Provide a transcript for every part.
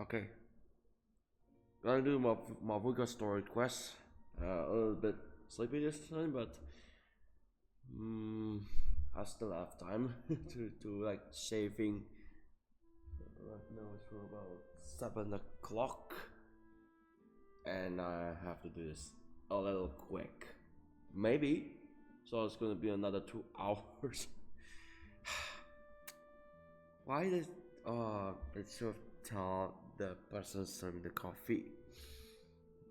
Okay. Gonna do Mavuika story quest. A little bit sleepy this time, but I still have time to like shaving. Right now it's for about 7 o'clock, and I have to do this a little quick. Maybe. So it's gonna be another 2 hours. Why did it should tell the person serving the coffee,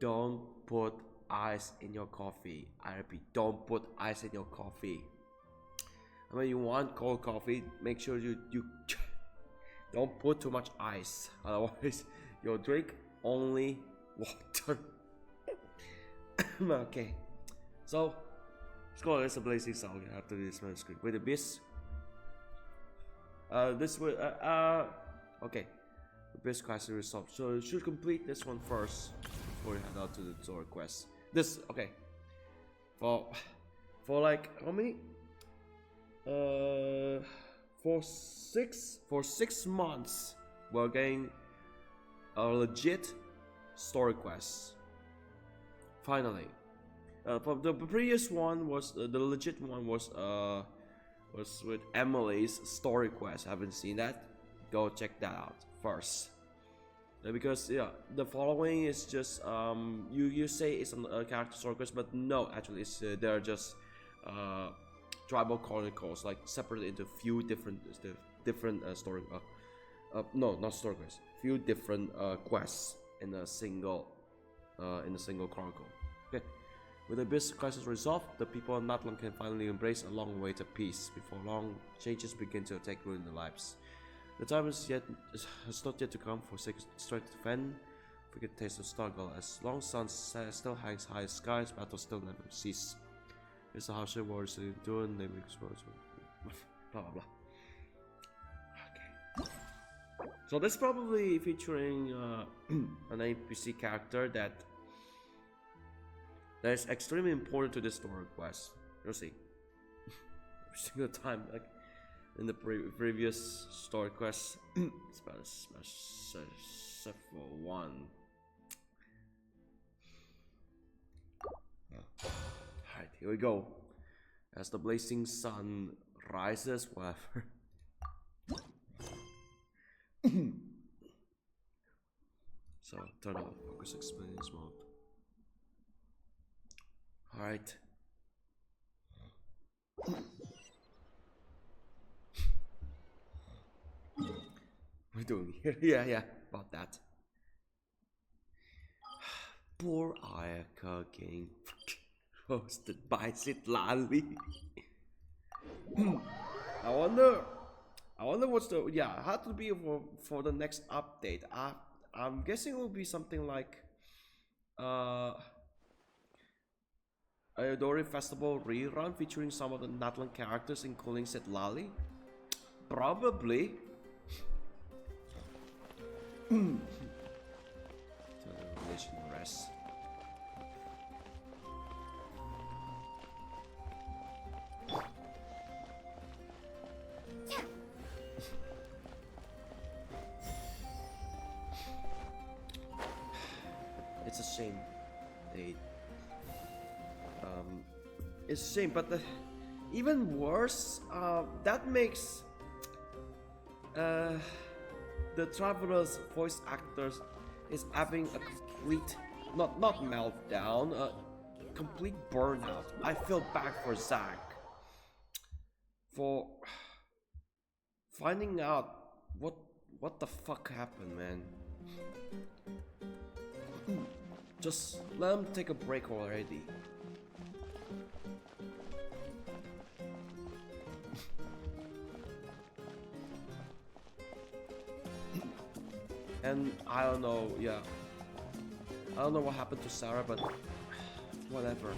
don't put ice in your coffee. I repeat, don't put ice in your coffee. I mean, you want cold coffee, make sure you don't put too much ice, otherwise you'll drink only water. Okay, so let's go. There's a blazing sound after this main screen with the beast. This will okay, the best quest resolved, so you should complete this one first before you head out to the story quest. This, okay, for like how many, for 6 months we're getting a legit story quest finally. From the previous one was the legit one was with Emily's story quest. Haven't seen that? Go check that out first. Because yeah, the following is just you say it's a character story quest, but no, actually it's they're just tribal chronicles, like separated into few different story. No, not story quests. Few different quests in a single chronicle. Okay. With the business crisis resolved, the people of Natlan can finally embrace a long-awaited peace. Before long, changes begin to take root in their lives. The time has not yet to come for sacred strength to defend. Forget the taste of struggle. As long sun still hangs high in skies, battles still never cease. It's a harsh warriors endure and they will expose. Blah blah blah. Okay. So this is probably featuring an NPC character that is extremely important to this story quest. You'll see. Every single time, like in the previous story quest, except for one. Alright, here we go. As the blazing sun rises, whatever. So turn off focus experience mode. Alright. We're doing here. Yeah, about that. Poor Ayaka getting roasted by Sitlali. I wonder what's the how to be for the next update. I'm guessing it will be something like Ayodori Festival rerun featuring some of the Natlan characters including Sitlali. Probably. Rest. It's a shame it's a shame, but even worse, that makes the Traveler's voice actors is having a complete, not meltdown, a complete burnout. I feel bad for Zach for finding out what the fuck happened, man. Just let him take a break already. And I don't know, yeah. I don't know what happened to Sarah, but whatever.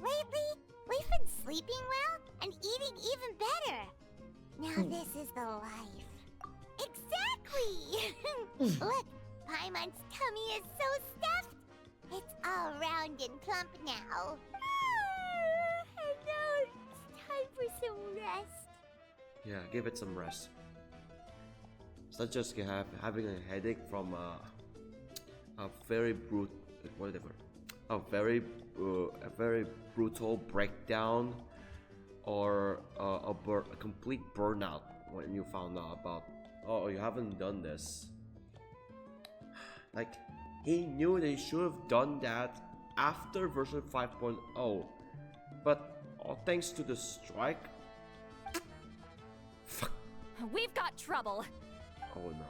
Lately, we've been sleeping well and eating even better. Now this is the life. Exactly! Look, Paimon's tummy is so stuffed. It's all round and plump now. And now Yeah, give it some rest. Such as having a headache from a very a very brutal breakdown, or a complete burnout when you found out about, oh, you haven't done this. Like, he knew they should have done that after version 5.0, but thanks to the strike. Fuck. We've got trouble. Oh no.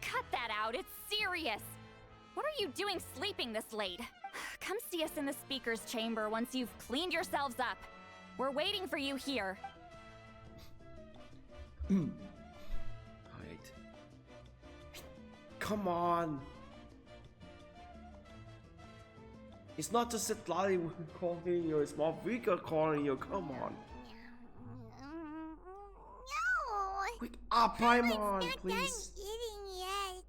Cut that out, it's serious. What are you doing sleeping this late? Come see us in the speaker's chamber once you've cleaned yourselves up. We're waiting for you here. Alright. Come on. It's not just Natlan calling you, it's Mavuika calling you, come on. No! Wake up, Paimon, Not please. done eating yet.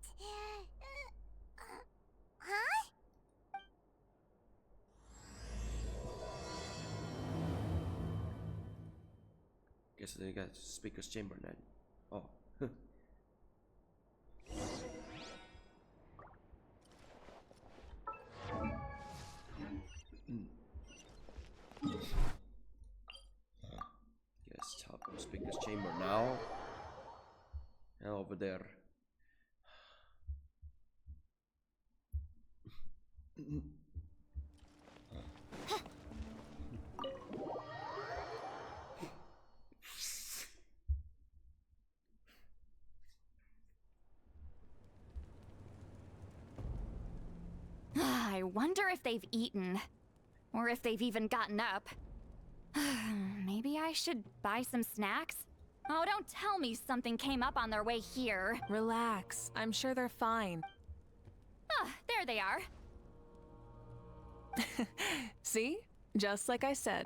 Huh? Guess they got speaker's chamber then. Oh. Yes, top of speaker's chamber now. And over there. I wonder if they've eaten. Or if they've even gotten up. Maybe I should buy some snacks? Oh, don't tell me something came up on their way here. Relax. I'm sure they're fine. Ah, there they are. See? Just like I said.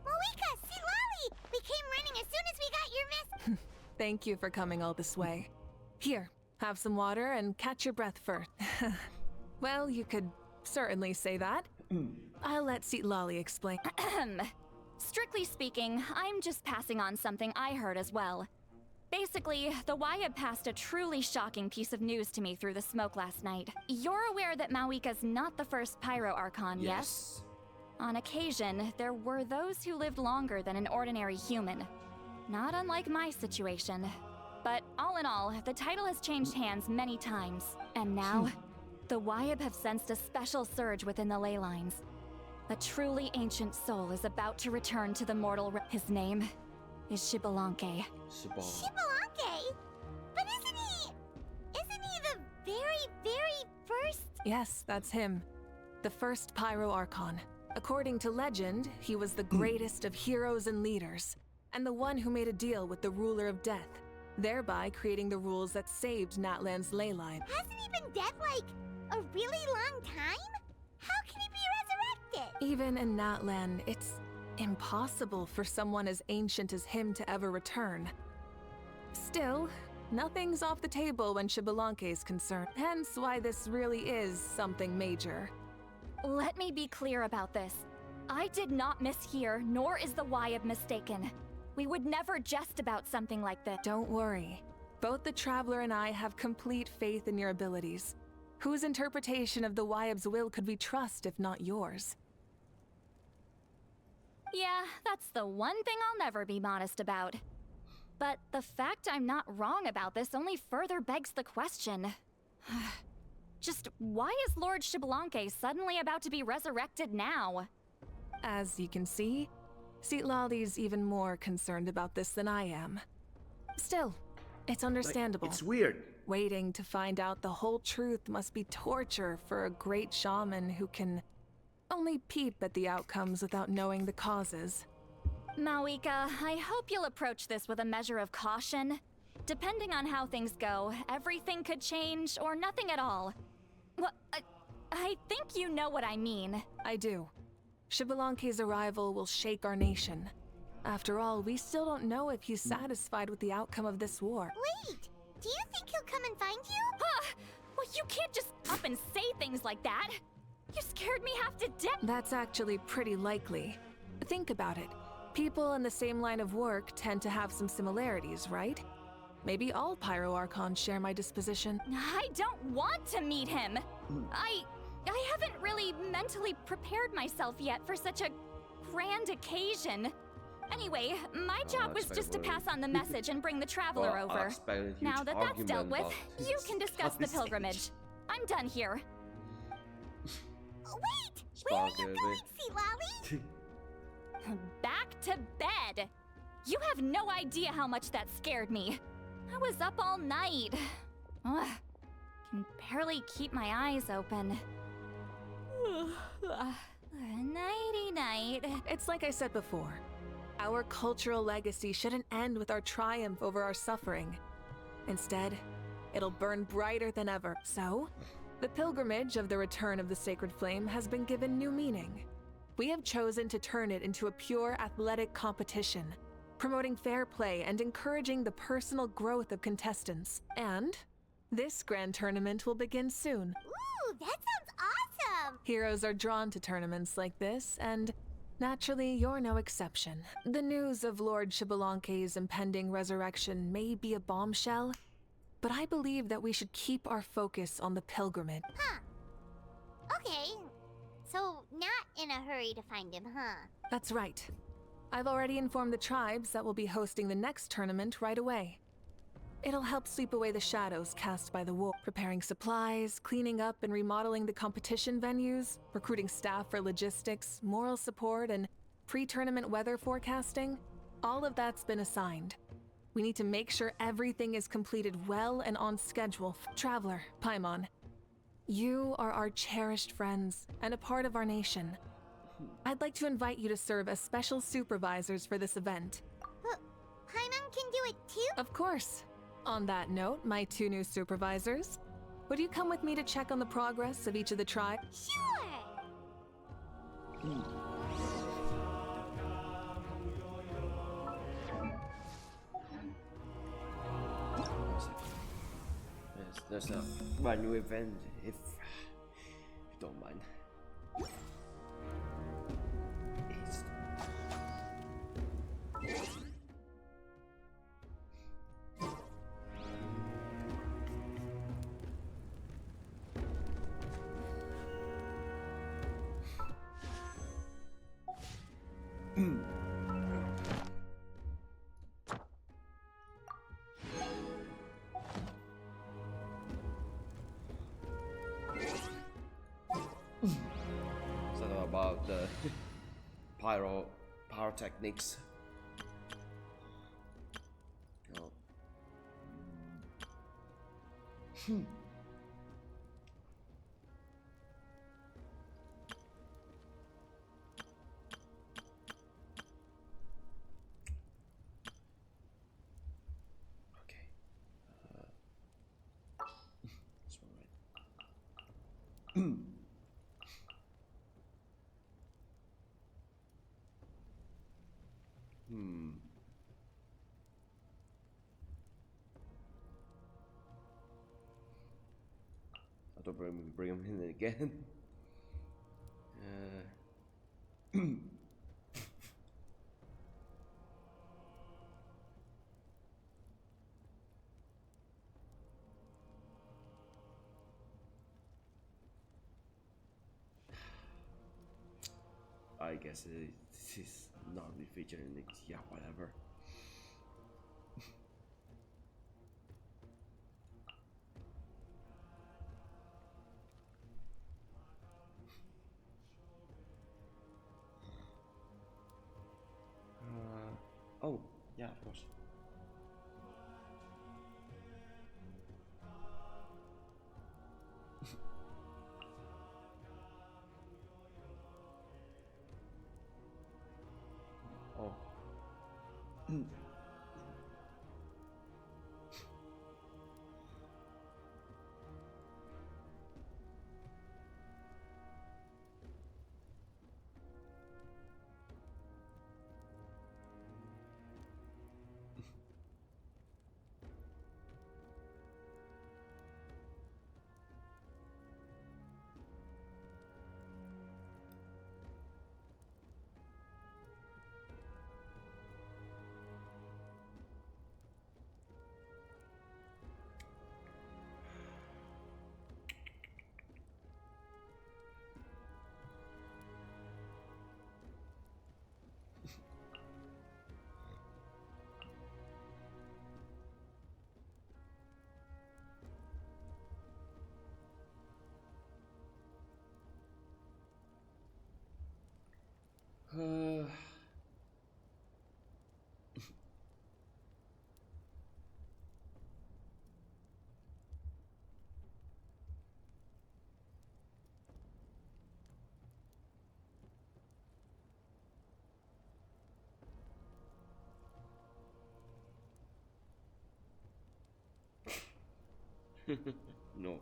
Mavuika, see Lolly! We came running as soon as we got your mess. Thank you for coming all this way. Here, have some water and catch your breath first. Well, you could certainly say that. I'll let Lolly explain. Strictly speaking, I'm just passing on something I heard as well. Basically, the Wyab passed a truly shocking piece of news to me through the smoke last night. You're aware that Mavuika's not the first Pyro Archon, yes? On occasion, there were those who lived longer than an ordinary human. Not unlike my situation. But all in all, the title has changed hands many times. And now, the Wyab have sensed a special surge within the ley lines. A truly ancient soul is about to return to the mortal His name is Xbalanque. Xbalanque? But isn't he the very, very first? Yes, that's him. The first Pyro Archon. According to legend, he was the greatest of heroes and leaders, and the one who made a deal with the ruler of death, thereby creating the rules that saved Natlan's ley line. Hasn't he been dead like a really long time? How can he be resurrected? Even in Natlan, it's impossible for someone as ancient as him to ever return. Still, nothing's off the table when Xbalanque is concerned, hence why this really is something major. Let me be clear about this. I did not mishear, nor is the Wyab mistaken. We would never jest about something like this. Don't worry. Both the Traveler and I have complete faith in your abilities. Whose interpretation of the Wyab's will could we trust if not yours? Yeah, that's the one thing I'll never be modest about. But the fact I'm not wrong about this only further begs the question. Just why is Lord Xbalanque suddenly about to be resurrected now? As you can see, Lolly's even more concerned about this than I am. Still, it's understandable. Like, it's weird. Waiting to find out the whole truth must be torture for a great shaman who can only peep at the outcomes without knowing the causes. Mavuika, I hope you'll approach this with a measure of caution. Depending on how things go, everything could change or nothing at all. Well, I think you know what I mean. I do. Xbalanque's arrival will shake our nation. After all, we still don't know if he's satisfied with the outcome of this war. Wait, do you think he'll come and find you? Well, you can't just up and say things like that. You scared me half to death! That's actually pretty likely. Think about it. People in the same line of work tend to have some similarities, right? Maybe all Pyro Archons share my disposition. I don't want to meet him! I haven't really mentally prepared myself yet for such a grand occasion. Anyway, my job was just to pass on the message and bring the traveler over. Now that that's dealt with, you can discuss the pilgrimage. I'm done here. Wait! Where are you going, Sea Lolly? Back to bed! You have no idea how much that scared me. I was up all night. Ugh, can barely keep my eyes open. Nighty-night. It's like I said before. Our cultural legacy shouldn't end with our triumph over our suffering. Instead, it'll burn brighter than ever. So, the pilgrimage of the return of the sacred flame has been given new meaning. We have chosen to turn it into a pure athletic competition, promoting fair play and encouraging the personal growth of contestants. And this grand tournament will begin soon. Ooh, that sounds awesome! Heroes are drawn to tournaments like this, and naturally, you're no exception. The news of Lord Xbalanque's impending resurrection may be a bombshell, but I believe that we should keep our focus on the pilgrimage. Huh. Okay. So, not in a hurry to find him, huh? That's right. I've already informed the tribes that we'll be hosting the next tournament right away. It'll help sweep away the shadows cast by the war, preparing supplies, cleaning up and remodeling the competition venues, recruiting staff for logistics, moral support, and pre-tournament weather forecasting. All of that's been assigned. We need to make sure everything is completed well and on schedule. Traveler, Paimon, you are our cherished friends and a part of our nation. I'd like to invite you to serve as special supervisors for this event. Paimon can do it too? Of course. On that note, my two new supervisors, would you come with me to check on the progress of each of the tribes? Sure! Yes, there's a brand new event if you don't mind. East. So about the pyrotechnics. Oh. Okay. This one right. I don't bring him in again. I guess it's not be featured in it. Yeah, whatever. Oh, yeah, of course. Oh. No.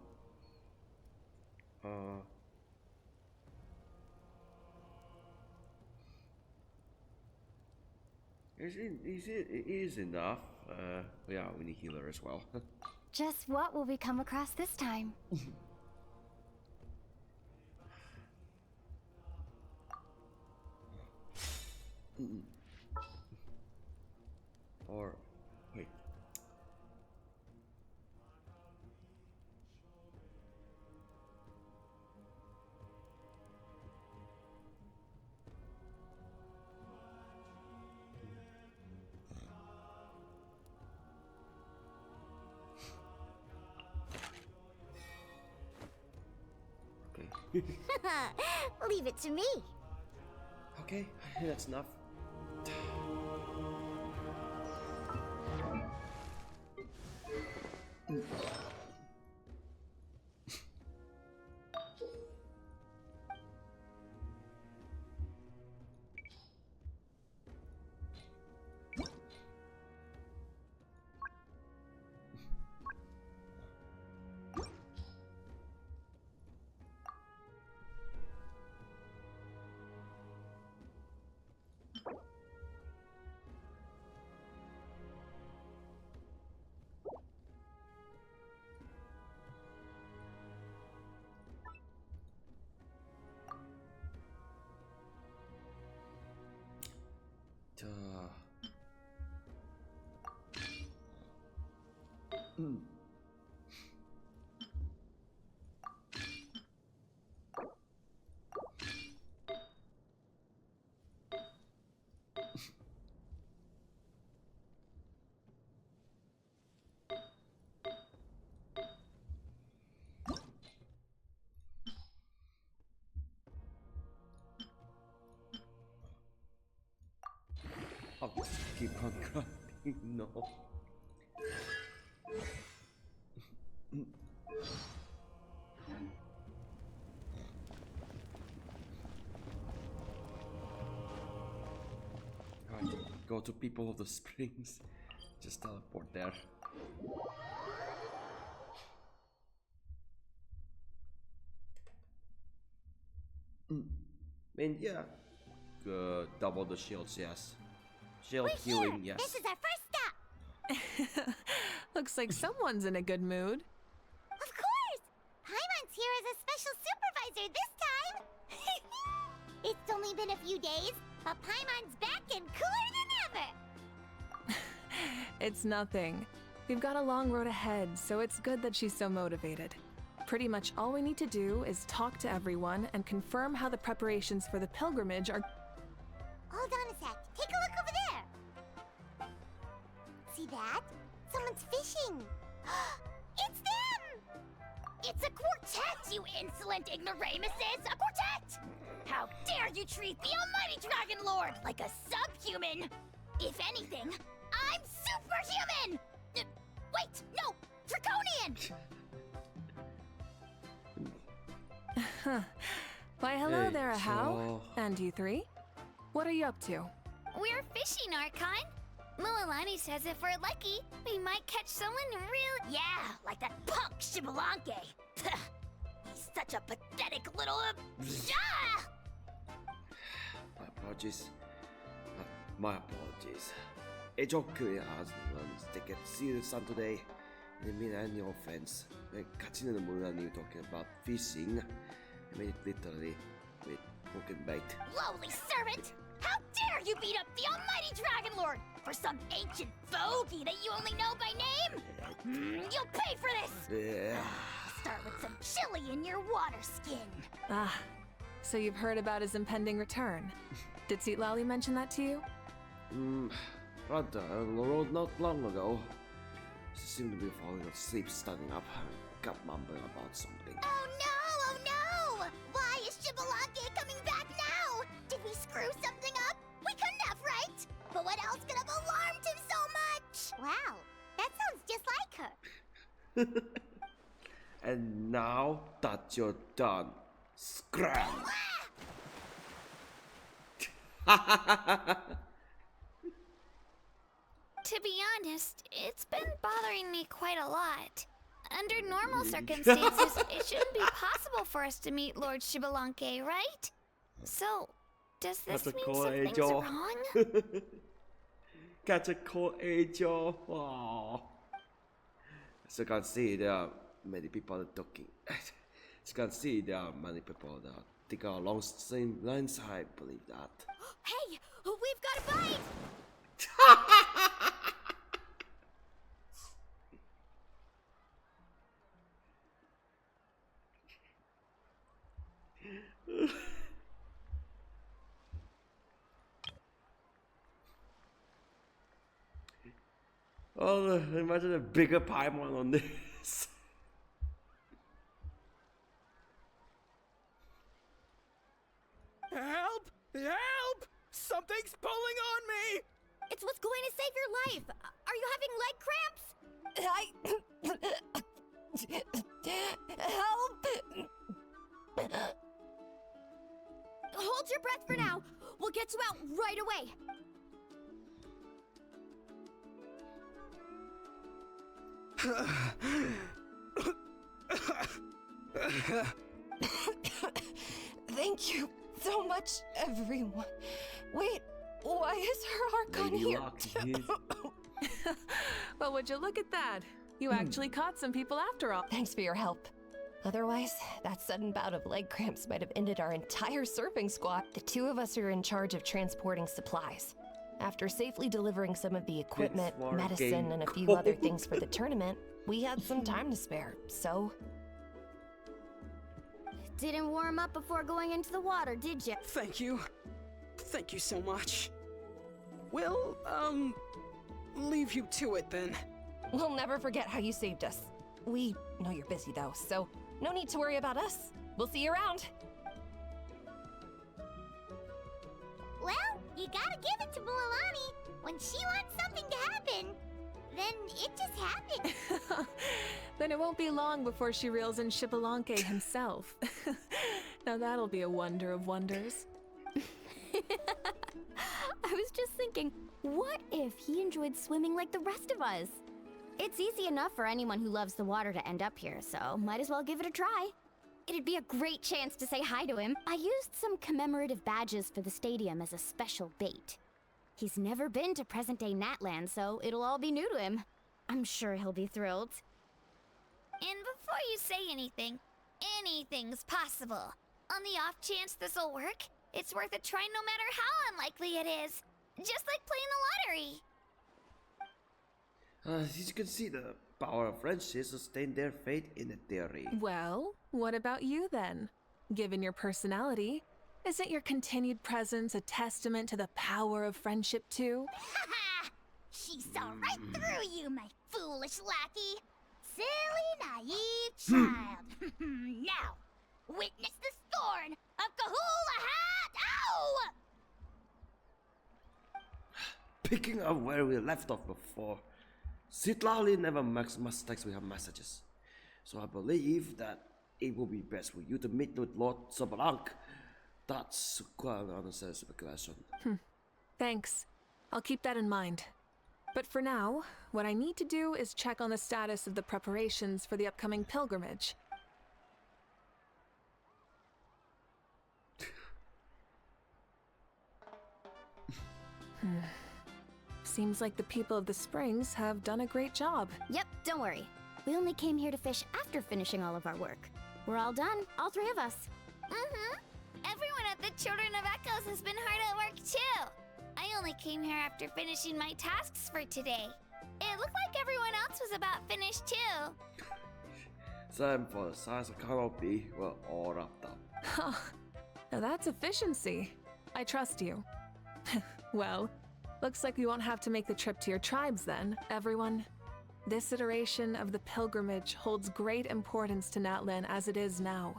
It is enough. Yeah, we need healer as well. Just what will we come across this time? Or wait. Okay. Leave it to me. Okay, that's enough. I'll just keep on grinding. No. Right, go to People of the Springs. Just teleport there. And yeah, double the shields, yes. Shield We're healing, here. yes. This is our first stop. Looks like someone's in a good mood. Of course! Paimon's here as a special supervisor this time! It's only been a few days, but Paimon's back and cooler than ever! It's nothing. We've got a long road ahead, so it's good that she's so motivated. Pretty much all we need to do is talk to everyone and confirm how the preparations for the pilgrimage are. Hold on a sec. Take a look over there! See that? Someone's fishing! It's them! It's a quartet, you insolent ignoramuses! A quartet! How dare you treat the almighty Dragon Lord like a subhuman! If anything, I'm superhuman! Wait, no! Draconian! Why, hello Hey, there, Ahau. so- And you three? What are you up to? We're fishing, Archon. Mualani says if we're lucky, we might catch someone real. Yeah, like that punk Shibalanke. He's such a pathetic little. My apologies. My apologies. A joke as take it serious son today. I mean any offense. Catching the Mulani talking about fishing. I mean it literally with hook and bait. Lowly servant! How dare you beat up the almighty Dragon Lord for some ancient bogey that you only know by name? You'll pay for this! Yeah. Start with some chili in your water skin. Ah, so you've heard about his impending return. Did Lali mention that to you? Rather, not long ago. She seemed to be falling asleep, standing up, kept mumbling about something. Oh no! Why is Shibalanke coming back now? Did we screw something up? We couldn't have, right? But what else could have alarmed him so much? Wow, that sounds just like her. And now that you're done, scram! To be honest, it's been bothering me quite a lot. Under normal circumstances, it shouldn't be possible for us to meet Lord Shibalanke, right? So, does this That's a mean cool something's angel. wrong? Catch a cool angel. Aww. As you can see, there are many people talking. As you can see, there are many people that think along the same lines. I believe that. Hey, we've got a bite! Oh, imagine a bigger Paimon on this. Help! Help! Something's pulling on me! It's what's going to save your life! Are you having leg cramps? Help! Hold your breath for now. We'll get you out right away. Thank you so much, everyone. Wait, why is her Archon Lady here? Luck is- Well, would you look at that? You actually caught some people after all. Thanks for your help. Otherwise, that sudden bout of leg cramps might have ended our entire surfing squad. The two of us are in charge of transporting supplies. After safely delivering some of the equipment, smart medicine, game and a few other code. things for the tournament, we had some time to spare, so... Didn't warm up before going into the water, did you? Thank you. Thank you so much. We'll, leave you to it then. We'll never forget how you saved us. We know you're busy though, so no need to worry about us. We'll see you around. Well, you gotta give it to Bulawani. When she wants something to happen, then it just happens. Then it won't be long before she reels in Shibalanke himself. Now that'll be a wonder of wonders. I was just thinking, what if he enjoyed swimming like the rest of us? It's easy enough for anyone who loves the water to end up here, so might as well give it a try. It'd be a great chance to say hi to him. I used some commemorative badges for the stadium as a special bait. He's never been to present-day Natlan, so it'll all be new to him. I'm sure he'll be thrilled. And before you say anything, anything's possible. On the off chance this'll work, it's worth a try no matter how unlikely it is. Just like playing the lottery. As you can see, the power of friendship sustain their fate in a theory. Well, what about you then? Given your personality, isn't your continued presence a testament to the power of friendship too? Haha! She saw right through you, my foolish lackey. Silly, naive child. Now, witness the scorn of Kahula Hat! Ow! Picking up where we left off before, Sitlali never makes mistakes with her messages. So I believe that it will be best for you to meet with Lord Sabalank. That's quite an unnecessary speculation. Thanks. I'll keep that in mind. But for now, what I need to do is check on the status of the preparations for the upcoming pilgrimage. Seems like the people of the Springs have done a great job. Yep, don't worry. We only came here to fish after finishing all of our work. We're all done, all three of us. Mm-hmm. Everyone at the Children of Echoes has been hard at work too. I only came here after finishing my tasks for today. It looked like everyone else was about finished too. Same for the size of canopy, we're all wrapped up. Huh. Now that's efficiency. I trust you. Well, looks like we won't have to make the trip to your tribes then, everyone. This iteration of the pilgrimage holds great importance to Natlan as it is now.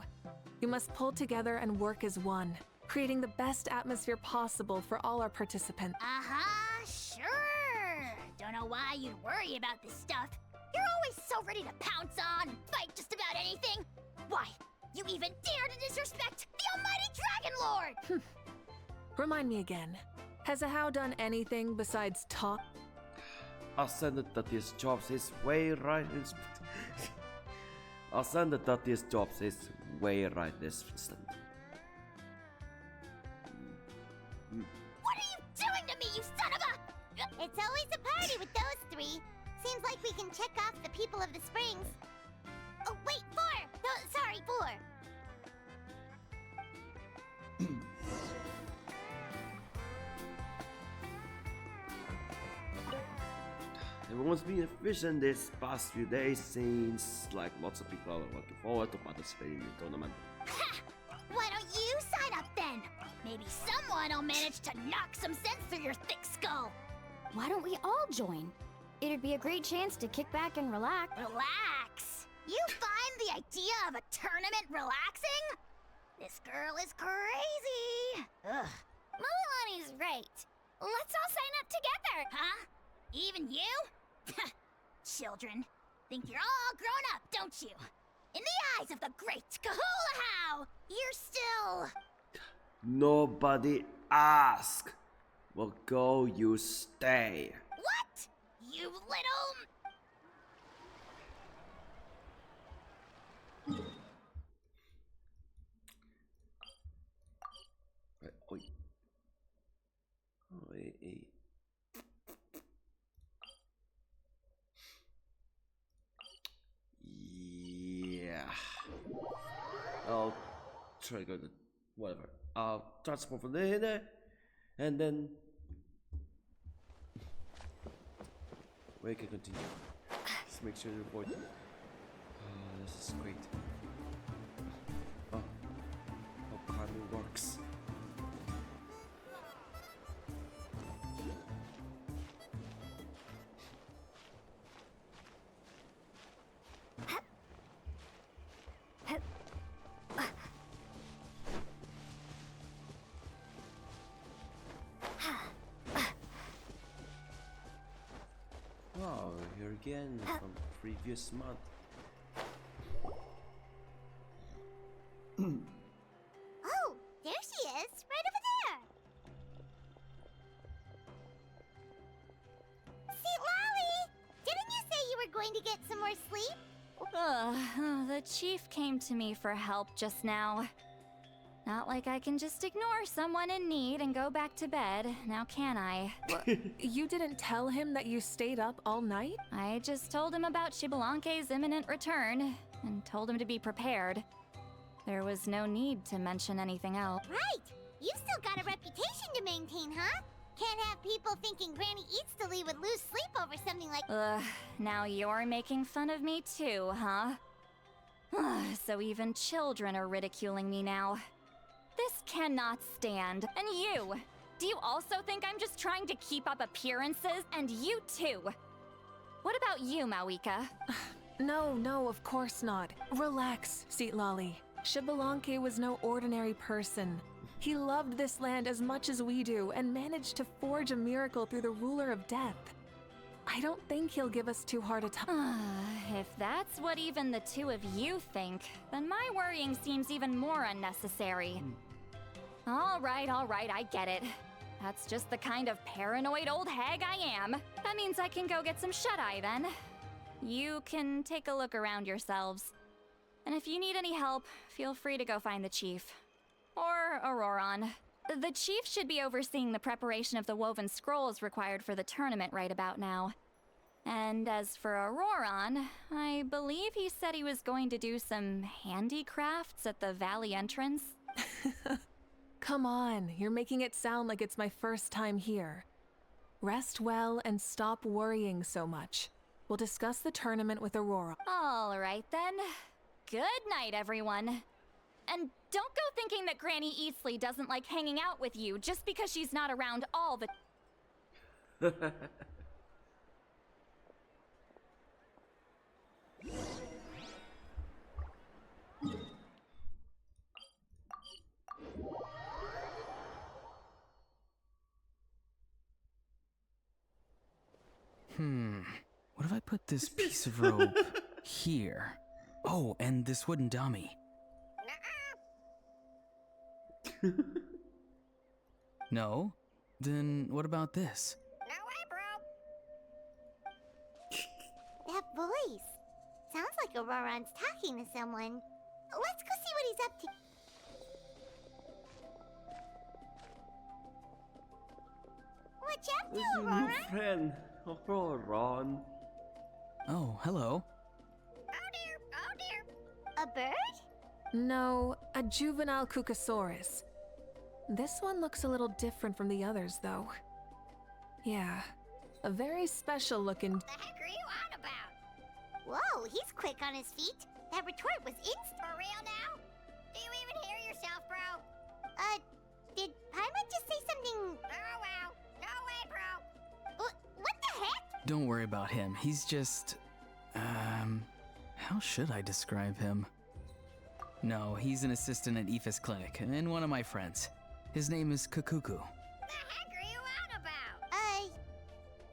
We must pull together and work as one, creating the best atmosphere possible for all our participants. Uh-huh, sure. Don't know why you'd worry about this stuff. You're always so ready to pounce on and fight just about anything. Why, you even dare to disrespect the almighty Dragon Lord! Remind me again, has Ahau done anything besides talk? Ascended that his job is way right. I'll send the dirtiest jobs his way right this instant. What are you doing to me, you son of a... It's always a party with those three. Seems like we can check off the people of the springs. Oh, wait, 4! No, sorry, 4. Everyone's been efficient this past few days, seems like lots of people are looking forward to participating in the tournament. Ha! Why don't you sign up then? Maybe someone will manage to knock some sense through your thick skull. Why don't we all join? It'd be a great chance to kick back and relax. Relax? You find the idea of a tournament relaxing? This girl is crazy. Ugh. Milani's right. Let's all sign up together! Huh? Even you? Children. Think you're all grown up, don't you? In the eyes of the great Kahula, you're still... Nobody ask. Well, go, you stay. What? You little... Oi. Oi. Yeah. I'll trigger the whatever. I'll transport from there, and then we can continue. Just make sure to avoid. Oh, this is great. Oh, how timing works. Wow, here again from previous month. Oh, there she is, right over there. See, Lolly, didn't you say you were going to get some more sleep? The chief came to me for help just now. Not like I can just ignore someone in need and go back to bed, now can I? You didn't tell him that you stayed up all night? I just told him about Shibalanke's imminent return, and told him to be prepared. There was no need to mention anything else. Right. You've still got a reputation to maintain, huh? Can't have people thinking Granny Eatstily would lose sleep over something like... Now you're making fun of me too, huh? So even children are ridiculing me now. This cannot stand. And you! Do you also think I'm just trying to keep up appearances? And you too! What about you, Mavuika? No, of course not. Relax, Lolly. Shibalanke was no ordinary person. He loved this land as much as we do and managed to forge a miracle through the ruler of death. I don't think he'll give us too hard a time. If that's what even the two of you think, then my worrying seems even more unnecessary. All right, I get it. That's just the kind of paranoid old hag I am. That means I can go get some shut-eye then. You can take a look around yourselves. And if you need any help, feel free to go find the chief. Or Auroron. The chief should be overseeing the preparation of the woven scrolls required for the tournament right about now. And as for Auroron, I believe he said he was going to do some handicrafts at the valley entrance. Come on, you're making it sound like it's my first time here. Rest well and stop worrying so much. We'll discuss the tournament with Aurora. All right then. Good night, everyone. And don't go thinking that Granny Eatsley doesn't like hanging out with you just because she's not around all the... What if I put this piece of rope here? Oh, and this wooden dummy. No? Then what about this? That voice. Sounds like like Auroron's talking to someone. Let's go see what he's up to. What you up to, This is a new Auroron? friend. Oh, Ron. Oh, hello. Oh dear, oh dear. A bird? No, a juvenile Cucosaurus. This one looks a little different from the others, though. Yeah, a very special looking. The heck are you on about? Whoa, he's quick on his feet. That retort was instant. For real now? Do you even hear yourself, bro? Did Paimon just say something? Oh wow. No way, bro. What the heck? Don't worry about him. He's just. How should I describe him? No, he's an assistant at Aoife's clinic and one of my friends. His name is Kukuku. The heck are you on about?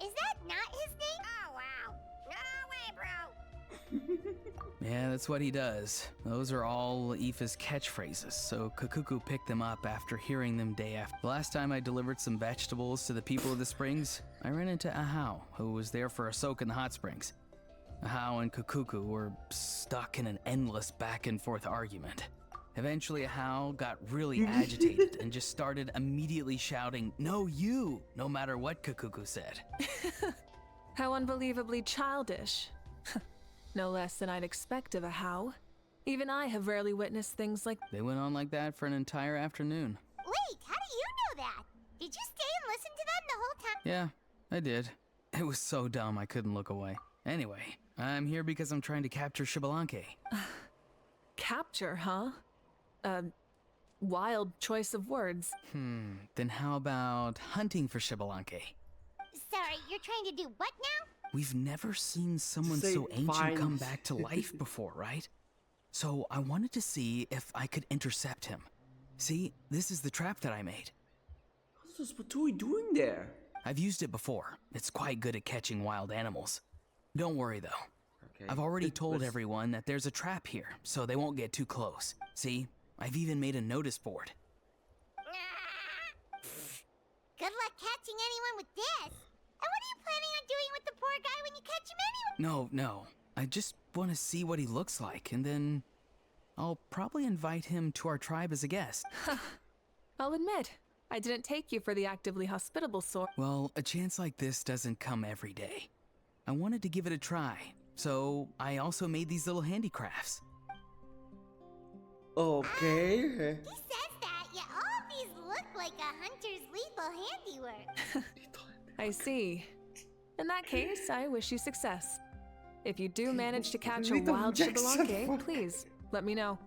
Is that not his name? Oh wow. No way, bro. Yeah, that's what he does. Those are all Aoife's catchphrases, so Kukuku picked them up after hearing them day after. The last time I delivered some vegetables to the people of the springs, I ran into Ahau, who was there for a soak in the hot springs. Ahau and Kukuku were stuck in an endless back and forth argument. Eventually, Ahau got really agitated and just started immediately shouting, "No, you!" no matter what Kukuku said. How unbelievably childish. No less than I'd expect of a how. Even I have rarely witnessed things like. They went on like that for an entire afternoon. Wait, how do you know that? Did you stay and listen to them the whole time? Yeah, I did. It was so dumb I couldn't look away. Anyway, I'm here because I'm trying to capture Xbalanque. Capture, huh? Wild choice of words. Then how about hunting for Xbalanque? Sorry, you're trying to do what now? We've never seen someone Say so ancient find- come back to life before, right? So I wanted to see if I could intercept him. See, this is the trap that I made. What's Patui doing there? I've used it before. It's quite good at catching wild animals. Don't worry though. Okay. I've already told Let's- everyone that there's a trap here, so they won't get too close. See, I've even made a notice board. Good luck catching anyone with this. And what are you planning on doing with the poor guy when you catch him anyway? No. I just want to see what he looks like, and then I'll probably invite him to our tribe as a guest. I'll admit, I didn't take you for the actively hospitable sort. Well, a chance like this doesn't come every day. I wanted to give it a try, so I also made these little handicrafts. Okay. He says that, yet all of these look like a hunter's lethal handiwork. I see. In that case, I wish you success. If you do manage to catch a Lethal wild Jackson, Xbalanque, fuck. please let me know.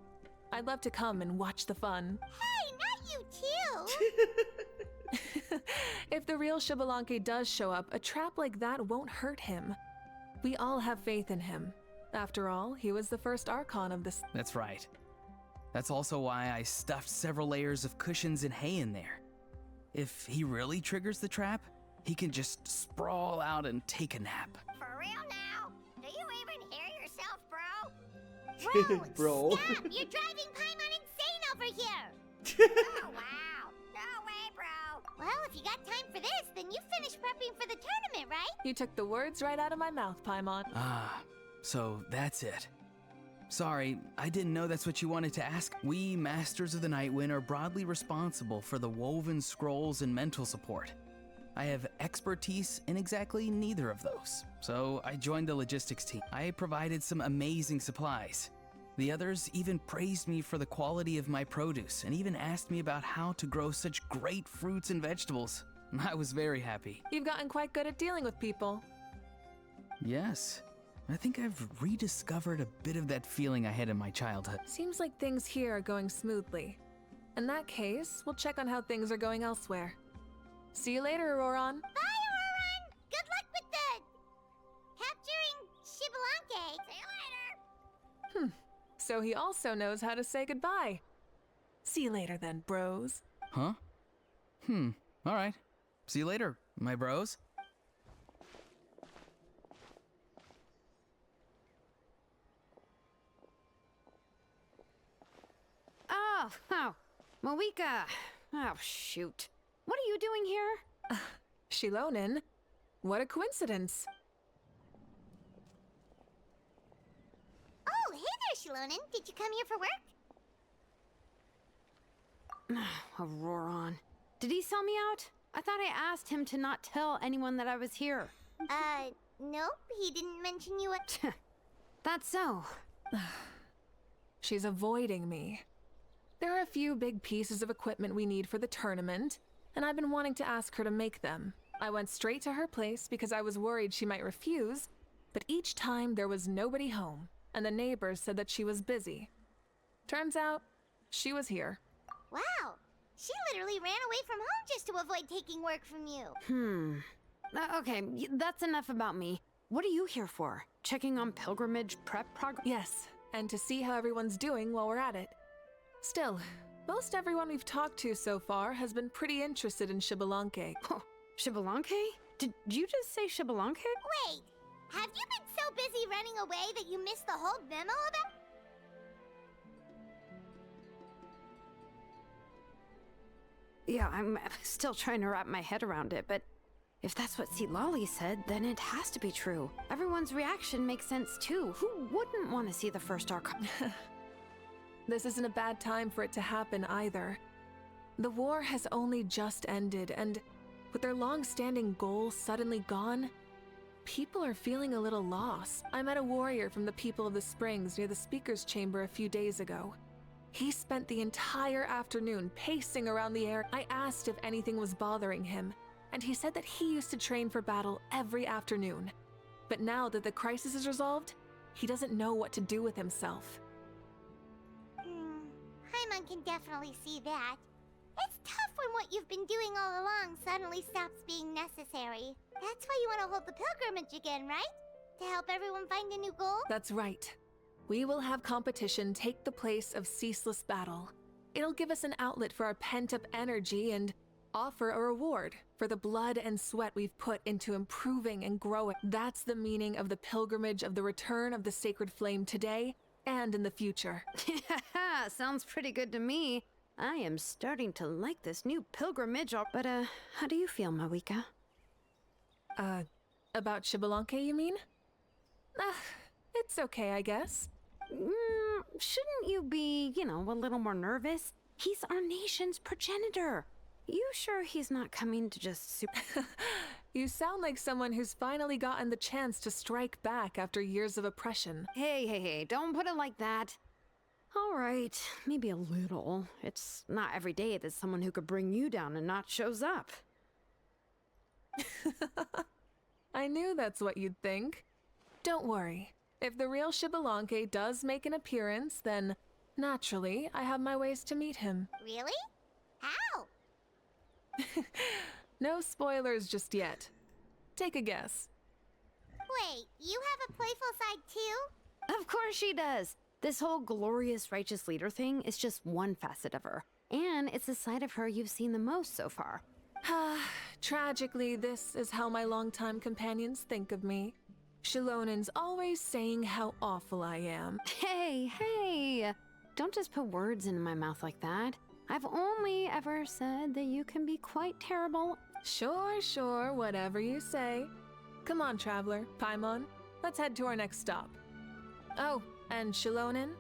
I'd love to come and watch the fun. Hey, not you too! If the real Xbalanque does show up, a trap like that won't hurt him. We all have faith in him. After all, he was the first Archon of this. That's right. That's also why I stuffed several layers of cushions and hay in there. If he really triggers the trap, he can just sprawl out and take a nap. For real now? Do you even hear yourself, bro? Bro, Bro. stop! You're driving Paimon insane over here! Oh wow. No way, bro. Well, if you got time for this, then you finished prepping for the tournament, right? You took the words right out of my mouth, Paimon. Ah, so that's it. Sorry, I didn't know that's what you wanted to ask. We, Masters of the Nightwind, are broadly responsible for the woven scrolls and mental support. I have expertise in exactly neither of those, so I joined the logistics team. I provided some amazing supplies. The others even praised me for the quality of my produce and even asked me about how to grow such great fruits and vegetables. I was very happy. You've gotten quite good at dealing with people. Yes, I think I've rediscovered a bit of that feeling I had in my childhood. Seems like things here are going smoothly. In that case, we'll check on how things are going elsewhere. See you later, Auroron. Bye, Auroron! Good luck with the... capturing Xbalanque. See you later. So he also knows how to say goodbye. See you later then, bros. Huh? All right. See you later, my bros. Oh, Mavuika. Oh, shoot. What are you doing here? Shilonin? What a coincidence. Shilonen. Did you come here for work? Auroron. Did he sell me out? I thought I asked him to not tell anyone that I was here. Nope. He didn't mention you at... That's so. She's avoiding me. There are a few big pieces of equipment we need for the tournament, and I've been wanting to ask her to make them. I went straight to her place because I was worried she might refuse, but each time there was nobody home, and the neighbors said that she was busy. Turns out, she was here. Wow. She literally ran away from home just to avoid taking work from you. Okay, that's enough about me. What are you here for? Checking on pilgrimage prep progress? Yes, and to see how everyone's doing while we're at it. Still, most everyone we've talked to so far has been pretty interested in Xbalanque. Oh, Xbalanque? Did you just say Xbalanque? Wait, have you been so busy running away that you missed the whole memo about... Yeah, I'm still trying to wrap my head around it, but if that's what Lolly said, then it has to be true. Everyone's reaction makes sense too. Who wouldn't want to see the first Archon? This isn't a bad time for it to happen either. The war has only just ended, and with their long-standing goals suddenly gone, people are feeling a little lost. I met a warrior from the People of the Springs near the Speaker's Chamber a few days ago. He spent the entire afternoon pacing around the area. I asked if anything was bothering him, and he said that he used to train for battle every afternoon. But now that the crisis is resolved, he doesn't know what to do with himself. Paimon can definitely see that. It's tough when what you've been doing all along suddenly stops being necessary. That's why you want to hold the pilgrimage again, right? To help everyone find a new goal? That's right. We will have competition take the place of ceaseless battle. It'll give us an outlet for our pent-up energy and offer a reward for the blood and sweat we've put into improving and growing. That's the meaning of the pilgrimage of the return of the sacred flame today and in the future. Sounds pretty good to me. I am starting to like this new pilgrimage, but how do you feel, Mavuika? About Xbalanque, you mean? It's okay, I guess. Shouldn't you be, a little more nervous? He's our nation's progenitor. You sure he's not coming to just You sound like someone who's finally gotten the chance to strike back after years of oppression. Hey, don't put it like that. All right, maybe a little. It's not every day that someone who could bring you down and not shows up. I knew that's what you'd think. Don't worry. If the real Xbalanque does make an appearance, then naturally, I have my ways to meet him. Really? How? No spoilers just yet. Take a guess. Wait, you have a playful side too? Of course she does. This whole glorious righteous leader thing is just one facet of her. And it's the side of her you've seen the most so far. Tragically, this is how my longtime companions think of me. Shilonen's always saying how awful I am. Hey! Don't just put words into my mouth like that. I've only ever said that you can be quite terrible. Sure, whatever you say. Come on, traveler, Paimon. Let's head to our next stop. Oh, and Shilonen,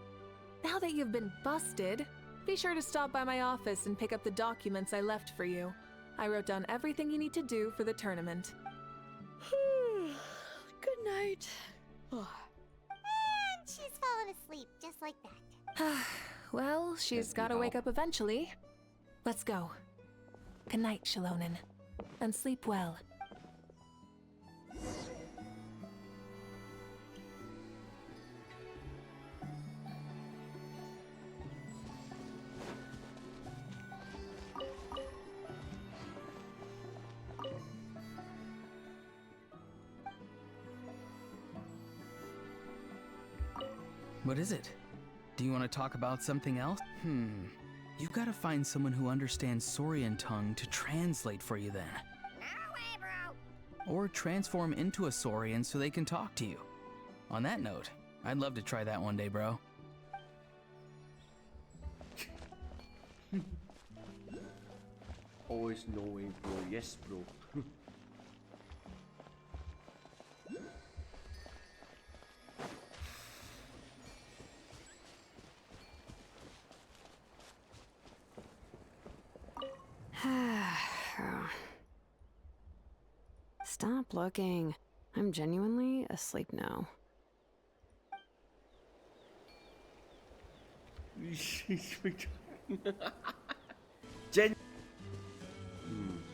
now that you've been busted, be sure to stop by my office and pick up the documents I left for you. I wrote down everything you need to do for the tournament. Good night. And she's fallen asleep just like that. Well, she's gotta wake up eventually. Let's go. Good night, Shilonen. And sleep well. What is it? Do you want to talk about something else? You've got to find someone who understands Saurian tongue to translate for you then. No way, bro. Or transform into a Saurian so they can talk to you. On that note, I'd love to try that one day, bro. Always knowing, bro. Yes, bro. Stop looking. I'm genuinely asleep now.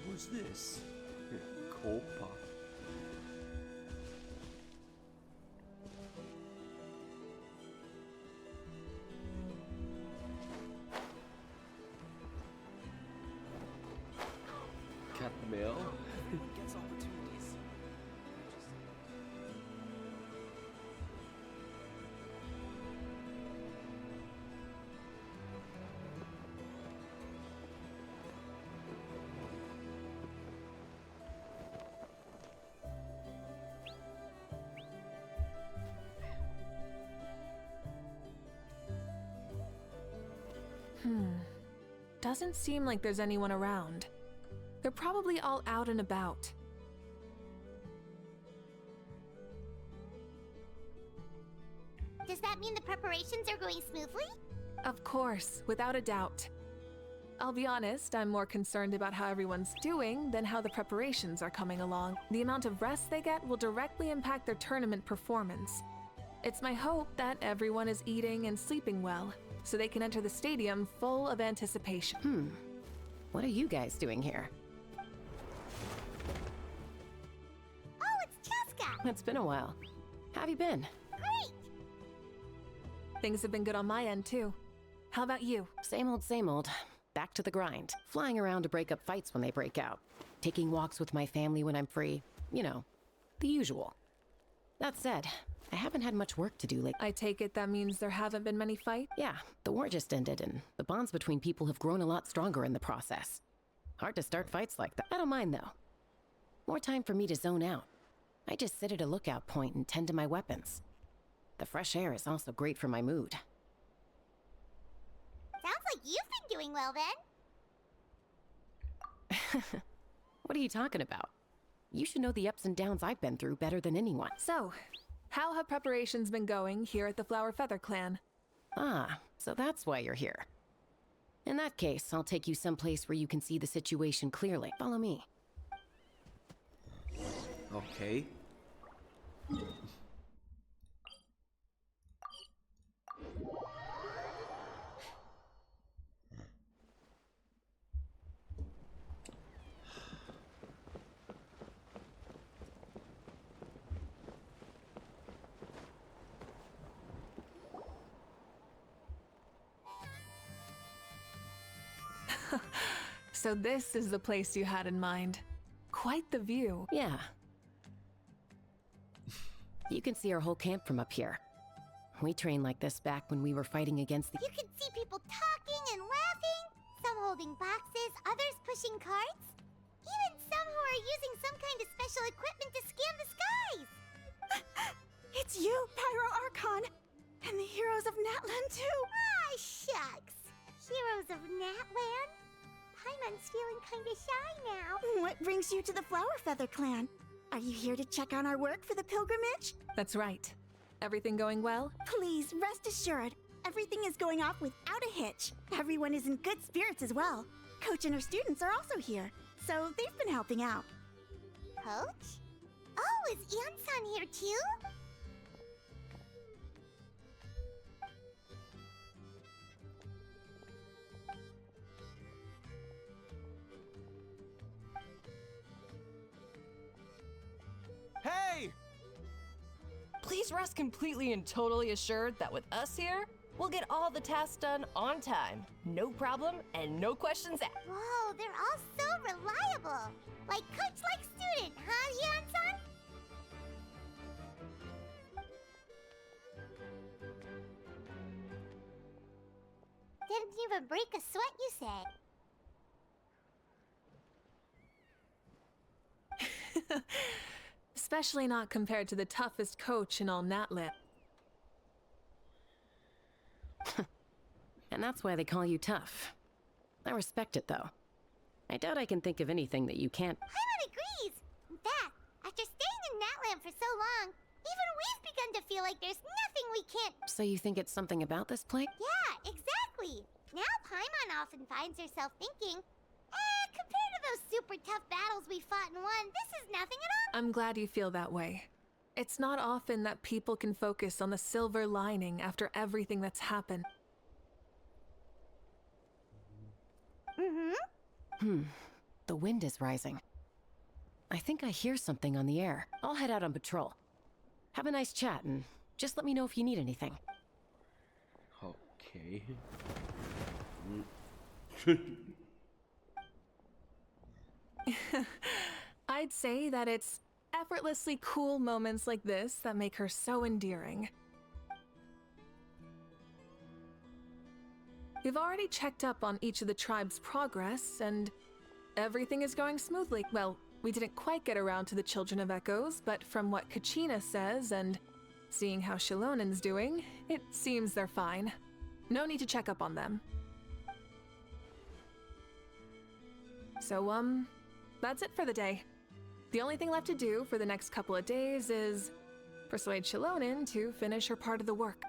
What's this? Copa. Cat mail. Gets opportunities. Doesn't seem like there's anyone around. They're probably all out and about. Does that mean the preparations are going smoothly? Of course, without a doubt. I'll be honest, I'm more concerned about how everyone's doing than how the preparations are coming along. The amount of rest they get will directly impact their tournament performance. It's my hope that everyone is eating and sleeping well, so they can enter the stadium full of anticipation. What are you guys doing here? Oh, it's Cheska! It's been a while. How have you been? Great! Things have been good on my end, too. How about you? Same old, same old. Back to the grind. Flying around to break up fights when they break out. Taking walks with my family when I'm free. You know, the usual. That said, I haven't had much work to do lately. I take it that means there haven't been many fights? Yeah, the war just ended, and the bonds between people have grown a lot stronger in the process. Hard to start fights like that. I don't mind, though. More time for me to zone out. I just sit at a lookout point and tend to my weapons. The fresh air is also great for my mood. Sounds like you've been doing well then. What are you talking about? You should know the ups and downs I've been through better than anyone. So, how have preparations been going here at the Flower Feather Clan? Ah, so that's why you're here. In that case, I'll take you someplace where you can see the situation clearly. Follow me. Okay. So this is the place you had in mind. Quite the view. Yeah. You can see our whole camp from up here. We trained like this back when we were fighting against the— You can see people talking and laughing, some holding boxes, others pushing carts. Even some who are using some kind of special equipment to scan the skies. It's you, Pyro Archon! And the heroes of Natlan, too! Ah, shucks. Heroes of Natlan? Paimon's feeling kinda shy now. What brings you to the Flower Feather Clan? Are you here to check on our work for the pilgrimage? That's right. Everything going well? Please, rest assured, everything is going off without a hitch. Everyone is in good spirits as well. Coach and her students are also here, so they've been helping out. Coach? Oh, is Ansan here too? Hey! Please rest completely and totally assured that with us here, we'll get all the tasks done on time. No problem and no questions asked. Whoa, they're all so reliable. Like coach like student, huh, Yansan? Didn't even break a sweat, you say? Especially not compared to the toughest coach in all Natlan. And that's why they call you tough. I respect it, though. I doubt I can think of anything that you can't— Paimon agrees. In fact, after staying in Natlan for so long, even we've begun to feel like there's nothing we can't— So you think it's something about this place? Yeah, exactly. Now Paimon often finds herself thinking, compared to those super tough battles we fought and won, this is nothing at all. I'm glad you feel that way. It's not often that people can focus on the silver lining after everything that's happened. The wind is rising. I think I hear something on the air. I'll head out on patrol. Have a nice chat and just let me know if you need anything. Okay. I'd say that it's effortlessly cool moments like this that make her so endearing. We've already checked up on each of the tribe's progress, and everything is going smoothly. Well, we didn't quite get around to the Children of Echoes, but from what Kachina says and seeing how Shilonen's doing, it seems they're fine. No need to check up on them. So, that's it for the day. The only thing left to do for the next couple of days is persuade Shilonen to finish her part of the work.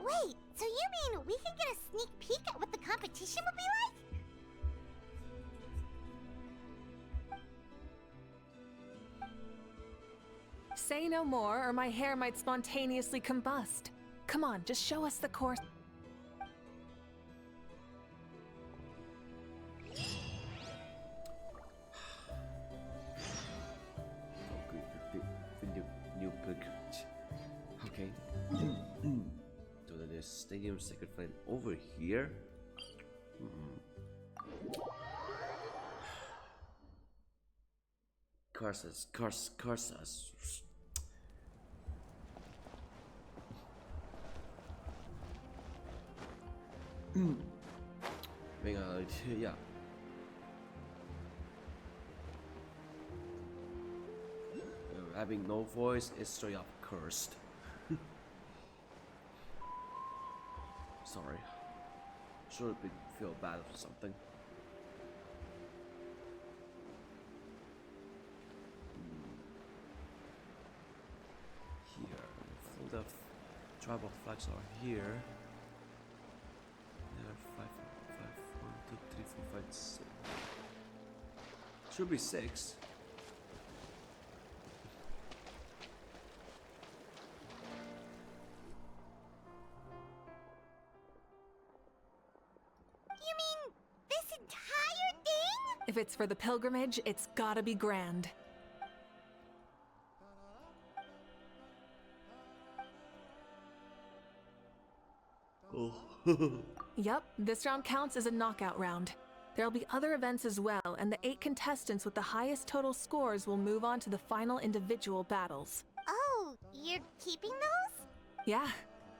Wait, so you mean we can get a sneak peek at what the competition will be like? Say no more, or my hair might spontaneously combust. Come on, just show us the course. Okay. So there's Stadium Sacred Flame over here. Curses. Yeah. Having no voice is straight up cursed. Sorry. Should feel bad for something. Here, full of tribal flags are here. There are 5, 1, 2, 3, 4, 5, 6. Should be 6. You mean this entire thing? If it's for the pilgrimage, it's gotta be grand. Oh. Yup, this round counts as a knockout round. There'll be other events as well, and the 8 contestants with the highest total scores will move on to the final individual battles. Oh, you're keeping those? Yeah,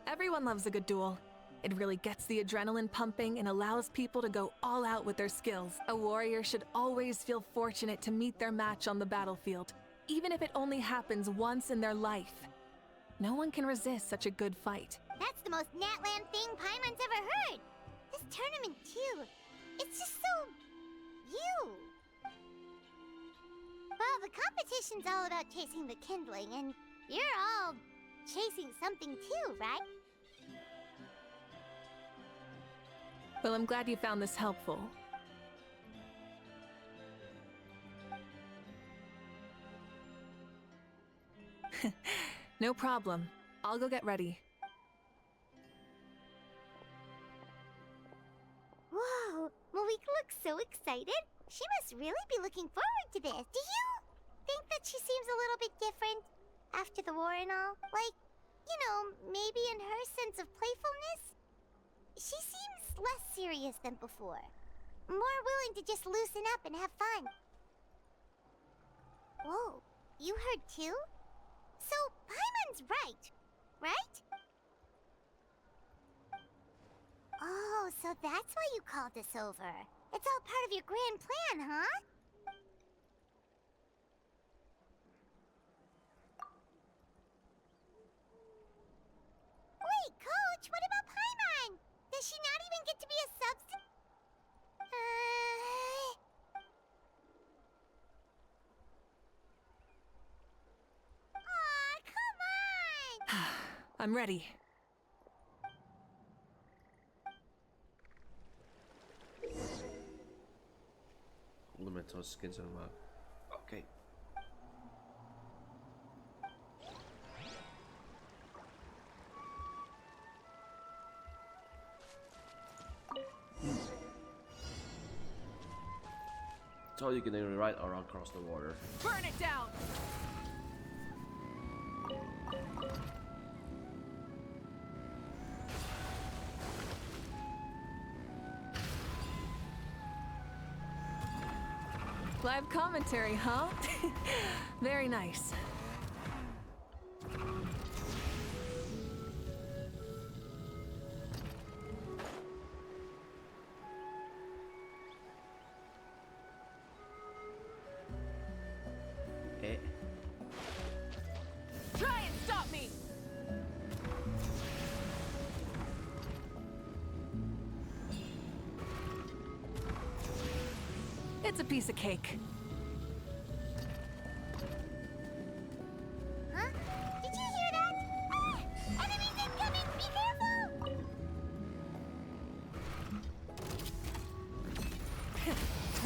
everyone loves a good duel. It really gets the adrenaline pumping and allows people to go all out with their skills. A warrior should always feel fortunate to meet their match on the battlefield, even if it only happens once in their life. No one can resist such a good fight. That's the most Natlan thing Paimon's ever heard. This tournament too. It's just so... you. Well, the competition's all about chasing the kindling, and you're all chasing something too, right? Well, I'm glad you found this helpful. No problem. I'll go get ready. Whoa, Mavuika looks so excited. She must really be looking forward to this. Do you think that she seems a little bit different after the war and all? Like, you know, maybe in her sense of playfulness? She seems less serious than before. More willing to just loosen up and have fun. Whoa, you heard too? So, Paimon's right? Oh, so that's why you called us over. It's all part of your grand plan, huh? Wait, Coach, what about Paimon? Does she not even get to be a substitute? Aw, come on! I'm ready. elemental skins on map. Okay. So you can ride around across the water. Burn it down! Live commentary, huh? Very nice. Eh. Try and stop me! It's a piece of cake. Huh? Did you hear that? Ah! Enemies incoming! Be careful!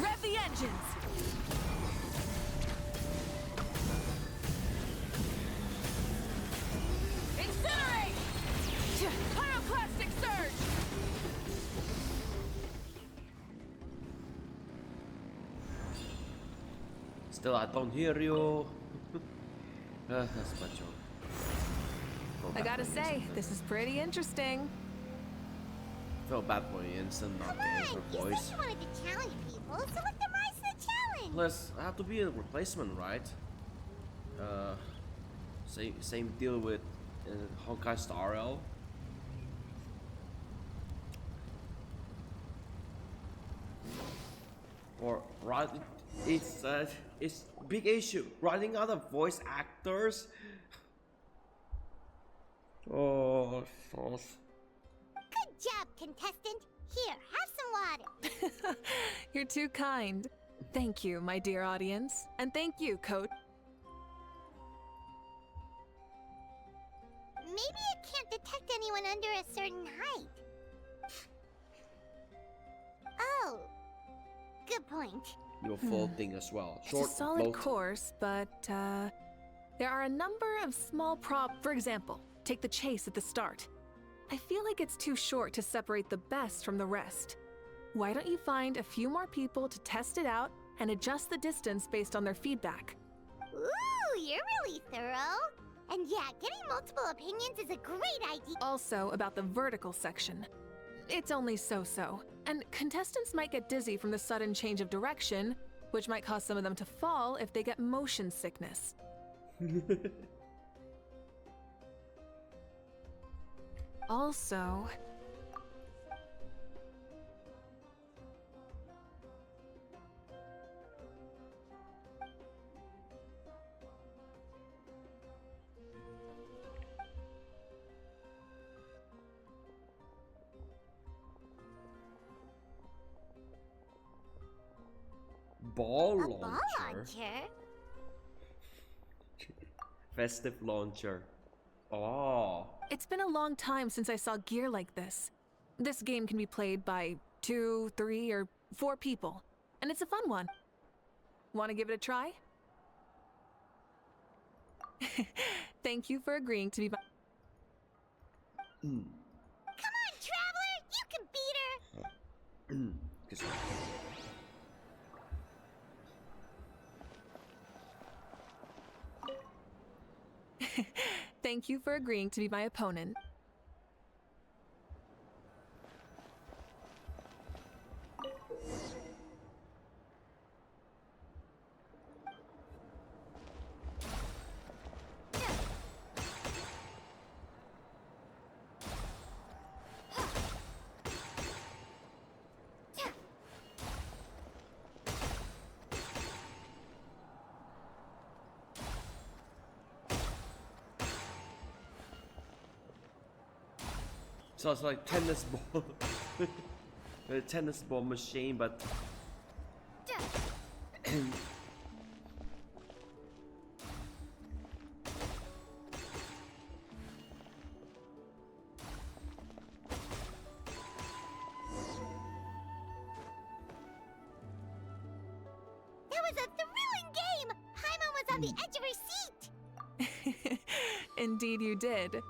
Rev the engines! Incinerate! Pyroclastic surge! Still, I don't hear you. That's my joke. Go I back gotta for the say, instant. this is pretty interesting. Feel bad for the instant not Come getting on! her You voice. said you wanted to challenge people, so let them rise to the challenge! Plus, I have to be a replacement, right? Same deal with Honkai Star Rail. Or right, it's big issue writing other voice actors. Oh, sauce. Good job, contestant! Here, have some water! You're too kind. Thank you, my dear audience. And thank you, Coach. Maybe it can't detect anyone under a certain height. Oh, good point. Your full thing as well. It's Short, a solid float. course, but there are a number of small For example, take the chase at the start. I feel like it's too short to separate the best from the rest. Why don't you find a few more people to test it out and adjust the distance based on their feedback? Ooh, you're really thorough. And yeah, getting multiple opinions is a great idea. Also about the vertical section. It's only so-so, and contestants might get dizzy from the sudden change of direction, which might cause some of them to fall if they get motion sickness. Also, Ball A launcher. ball launcher? Festive launcher. Oh. it's been a long time since I saw gear like this. This game can be played by 2, 3, or 4 people, and it's a fun one. Want to give it a try? Thank you for agreeing to be my... Come on, Traveler! You can beat her! Guess Thank you for agreeing to be my opponent. So it's like tennis ball. A tennis ball machine, but a thrilling game! Paimon was on the edge of her seat! Indeed, you did.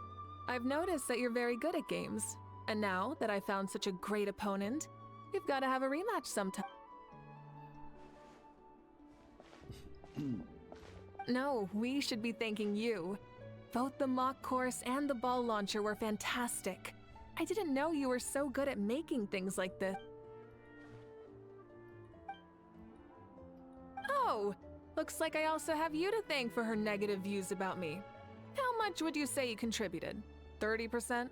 I've noticed that you're very good at games. And now that I found such a great opponent, we've got to have a rematch sometime. No, we should be thanking you. Both the mock course and the ball launcher were fantastic. I didn't know you were so good at making things like this. Oh, looks like I also have you to thank for her negative views about me. How much would you say you contributed? 30%?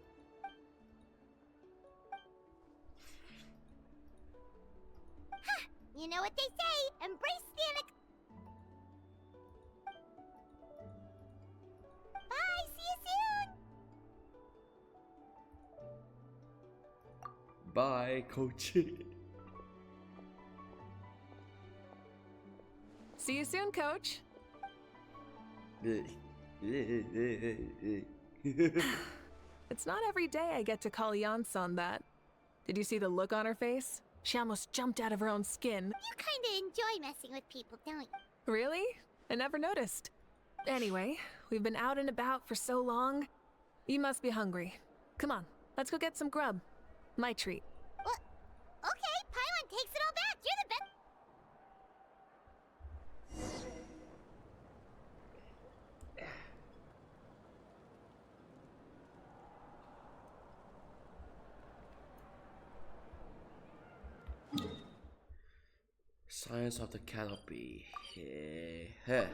You know what they say, embrace the Bye, see you soon! Bye, coach. See you soon, coach. It's not every day I get to call Yansan that. Did you see the look on her face? She almost jumped out of her own skin. You kinda enjoy messing with people, don't you? Really? I never noticed. Anyway, we've been out and about for so long. You must be hungry. Come on, let's go get some grub. My treat. Well, okay, Paimon takes it all back. You're the best. Science of the canopy. Heh.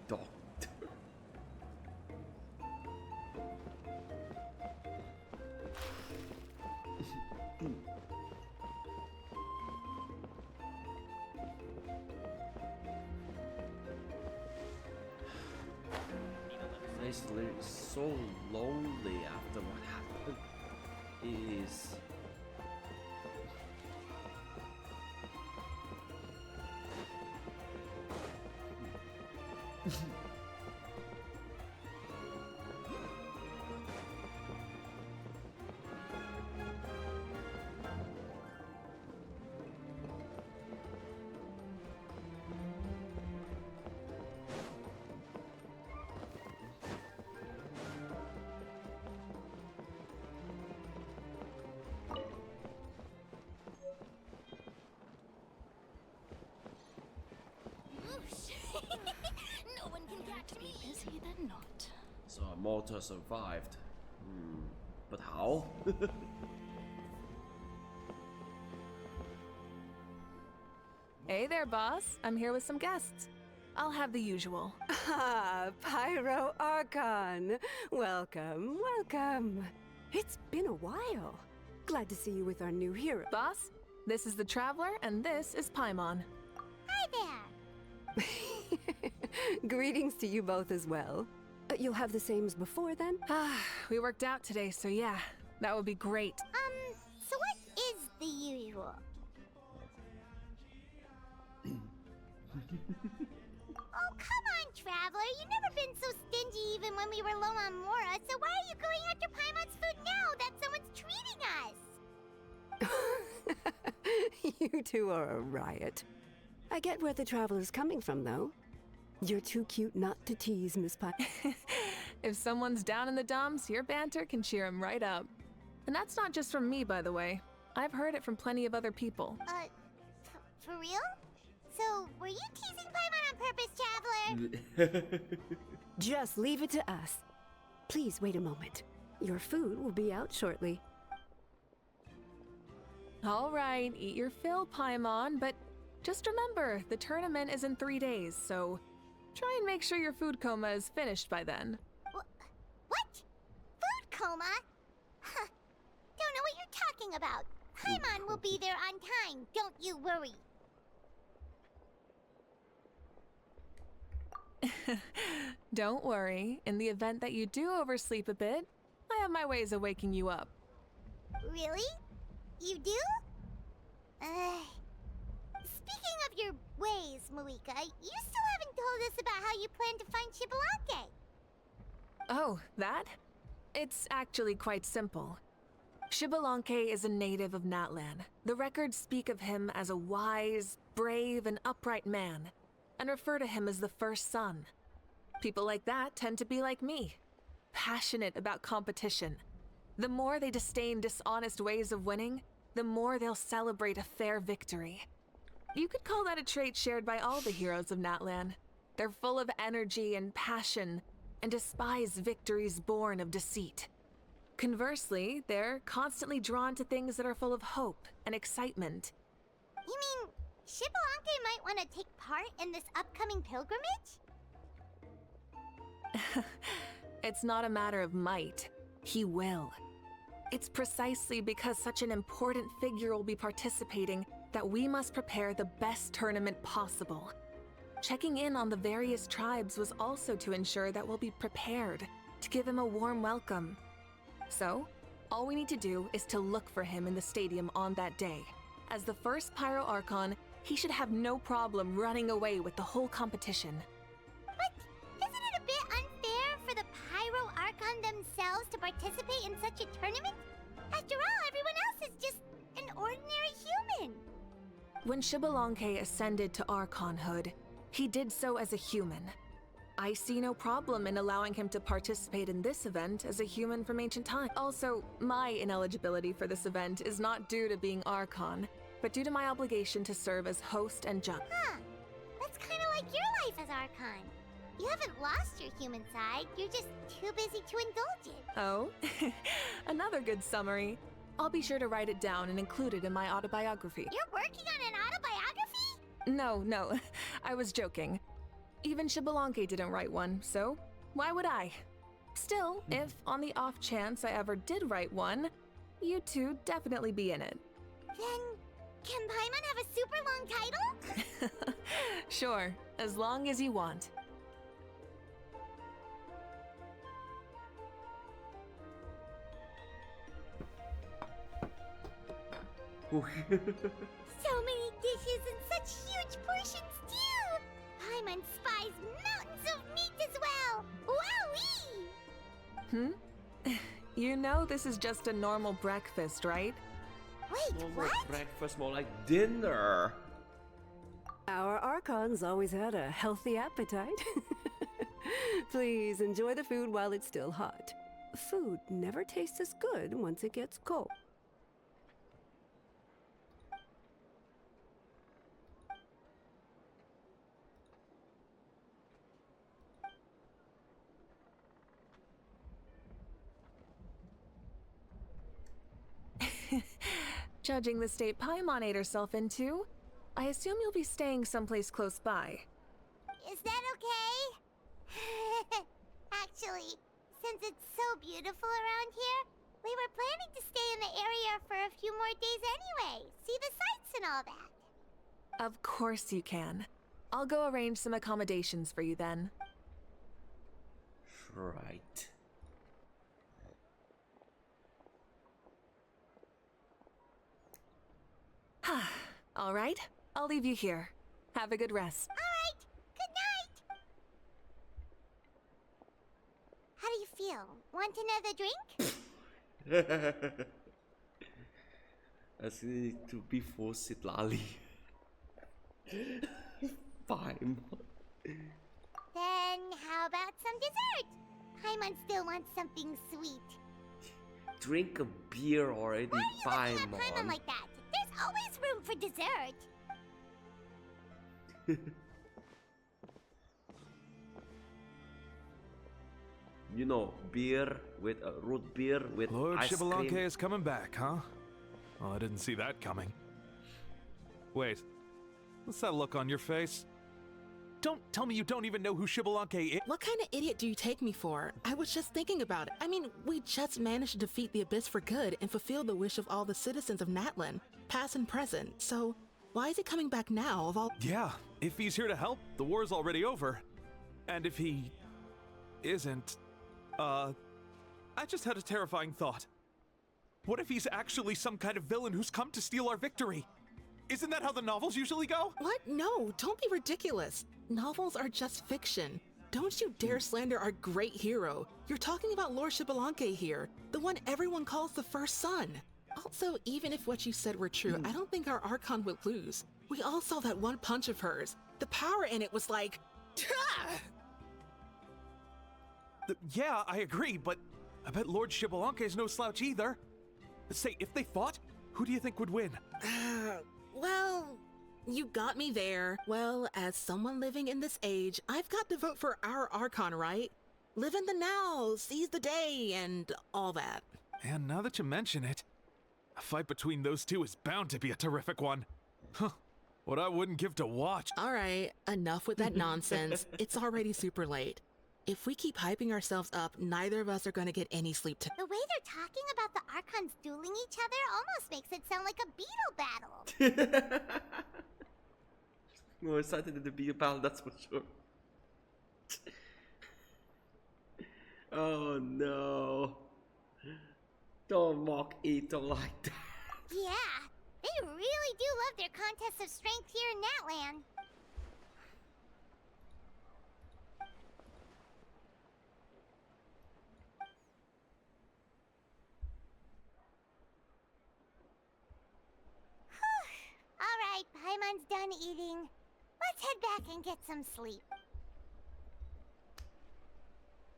Doctor. It's so lonely after what happened. Is No one can catch me. Busy than not. so Malta survived. But how? Hey there, boss. I'm here with some guests. I'll have the usual. Ah, Pyro Archon. Welcome, welcome. It's been a while. Glad to see you with our new hero. Boss, this is the Traveler, and this is Paimon. Hi there. Greetings to you both as well. You'll have the same as before then? We worked out today, so yeah, that would be great. So what is the usual? Oh, come on, Traveler. You've never been so stingy even when we were low on Mora, so why are you going after Paimon's food now that someone's treating us? You two are a riot. I get where the Traveler's coming from, though. You're too cute not to tease, Miss Pi. If someone's down in the dumps, your banter can cheer him right up. And that's not just from me, by the way. I've heard it from plenty of other people. For real? So, were you teasing Paimon on purpose, Traveler? Just leave it to us. Please wait a moment. Your food will be out shortly. All right, eat your fill, Paimon, but just remember, the tournament is in 3 days, so try and make sure your food coma is finished by then. What? Food coma? Huh. Don't know what you're talking about. Paimon will be there on time, don't you worry. Don't worry, in the event that you do oversleep a bit, I have my ways of waking you up. Really? You do? Speaking of your ways, Mavuika, you still haven't told us about how you plan to find Xbalanque. Oh, that? It's actually quite simple. Xbalanque is a native of Natlan. The records speak of him as a wise, brave, and upright man, and refer to him as the first son. People like that tend to be like me, passionate about competition. The more they disdain dishonest ways of winning, the more they'll celebrate a fair victory. You could call that a trait shared by all the heroes of Natlan. They're full of energy and passion, and despise victories born of deceit. Conversely, they're constantly drawn to things that are full of hope and excitement. You mean Xbalanque might want to take part in this upcoming pilgrimage? It's not a matter of might. He will. It's precisely because such an important figure will be participating that we must prepare the best tournament possible. Checking in on the various tribes was also to ensure that we'll be prepared to give him a warm welcome. So, all we need to do is to look for him in the stadium on that day. As the first Pyro Archon, he should have no problem running away with the whole competition. But isn't it a bit unfair for the Pyro Archon themselves to participate in such a tournament? After all, everyone else is just an ordinary human. When Xbalanque ascended to Archonhood, he did so as a human. I see no problem in allowing him to participate in this event as a human from ancient times. Also, my ineligibility for this event is not due to being Archon, but due to my obligation to serve as host and judge. Huh. That's kind of like your life as Archon. You haven't lost your human side, you're just too busy to indulge it. Oh, another good summary. I'll be sure to write it down and include it in my autobiography. You're working on an autobiography? No, I was joking. Even Xbalanque didn't write one, so why would I? Still, if on the off chance I ever did write one, you two definitely be in it. Then, can Paimon have a super long title? Sure, as long as you want. So many dishes and such huge portions too! Paimon spies mountains of meat as well! Wowee! You know this is just a normal breakfast, right? Wait, More what? like breakfast, more like dinner. Our Archons always had a healthy appetite. Please enjoy the food while it's still hot. Food never tastes as good once it gets cold. Judging the state Paimon ate herself into, I assume you'll be staying someplace close by. Is that okay? Actually, since it's so beautiful around here, we were planning to stay in the area for a few more days anyway. See the sights and all that. Of course you can. I'll go arrange some accommodations for you then. Right. All right, I'll leave you here. Have a good rest. All right, good night. How do you feel? Want another drink? As to be forced lali. Fine. Then how about some dessert? Paimon still wants something sweet. Drink a beer already, Why are you looking at Paimon Paimon. like that? There's always room for dessert. You know, beer with root beer with Lord ice Xbalanque cream. is coming back, huh? Oh, I didn't see that coming. Wait, what's that look on your face? Don't tell me you don't even know who Xbalanque is. What kind of idiot do you take me for? I was just thinking about it. I mean, we just managed to defeat the Abyss for good and fulfill the wish of all the citizens of Natlan, past and present. So, why is he coming back now of all— Yeah, if he's here to help, the war's already over. And if he isn't, I just had a terrifying thought. What if he's actually some kind of villain who's come to steal our victory? Isn't that how the novels usually go? What? No, don't be ridiculous. Novels are just fiction. don't you dare slander our great hero. You're talking about Lord Xbalanque here, the one everyone calls the first son. Also, even if what you said were true, I don't think our Archon would lose. We all saw that one punch of hers. The power in it was like... Yeah, I agree, but I bet Lord Xbalanque is no slouch either. Say, if they fought, who do you think would win? Well, you got me there. Well, as someone living in this age, I've got to vote for our Archon, right? Live in the now, seize the day, and all that. And now that you mention it, a fight between those two is bound to be a terrific one. Huh. What I wouldn't give to watch. All right, enough with that nonsense. It's already super late. If we keep hyping ourselves up, neither of us are going to get any sleep tonight. The way they're talking about the Archons dueling each other almost makes it sound like a beetle battle. More excited than the beer battle, that's for sure. Oh no. Don't mock Ito like that. Yeah, they really do love their contests of strength here in Natlan. Alright, Paimon's done eating. Let's head back and get some sleep.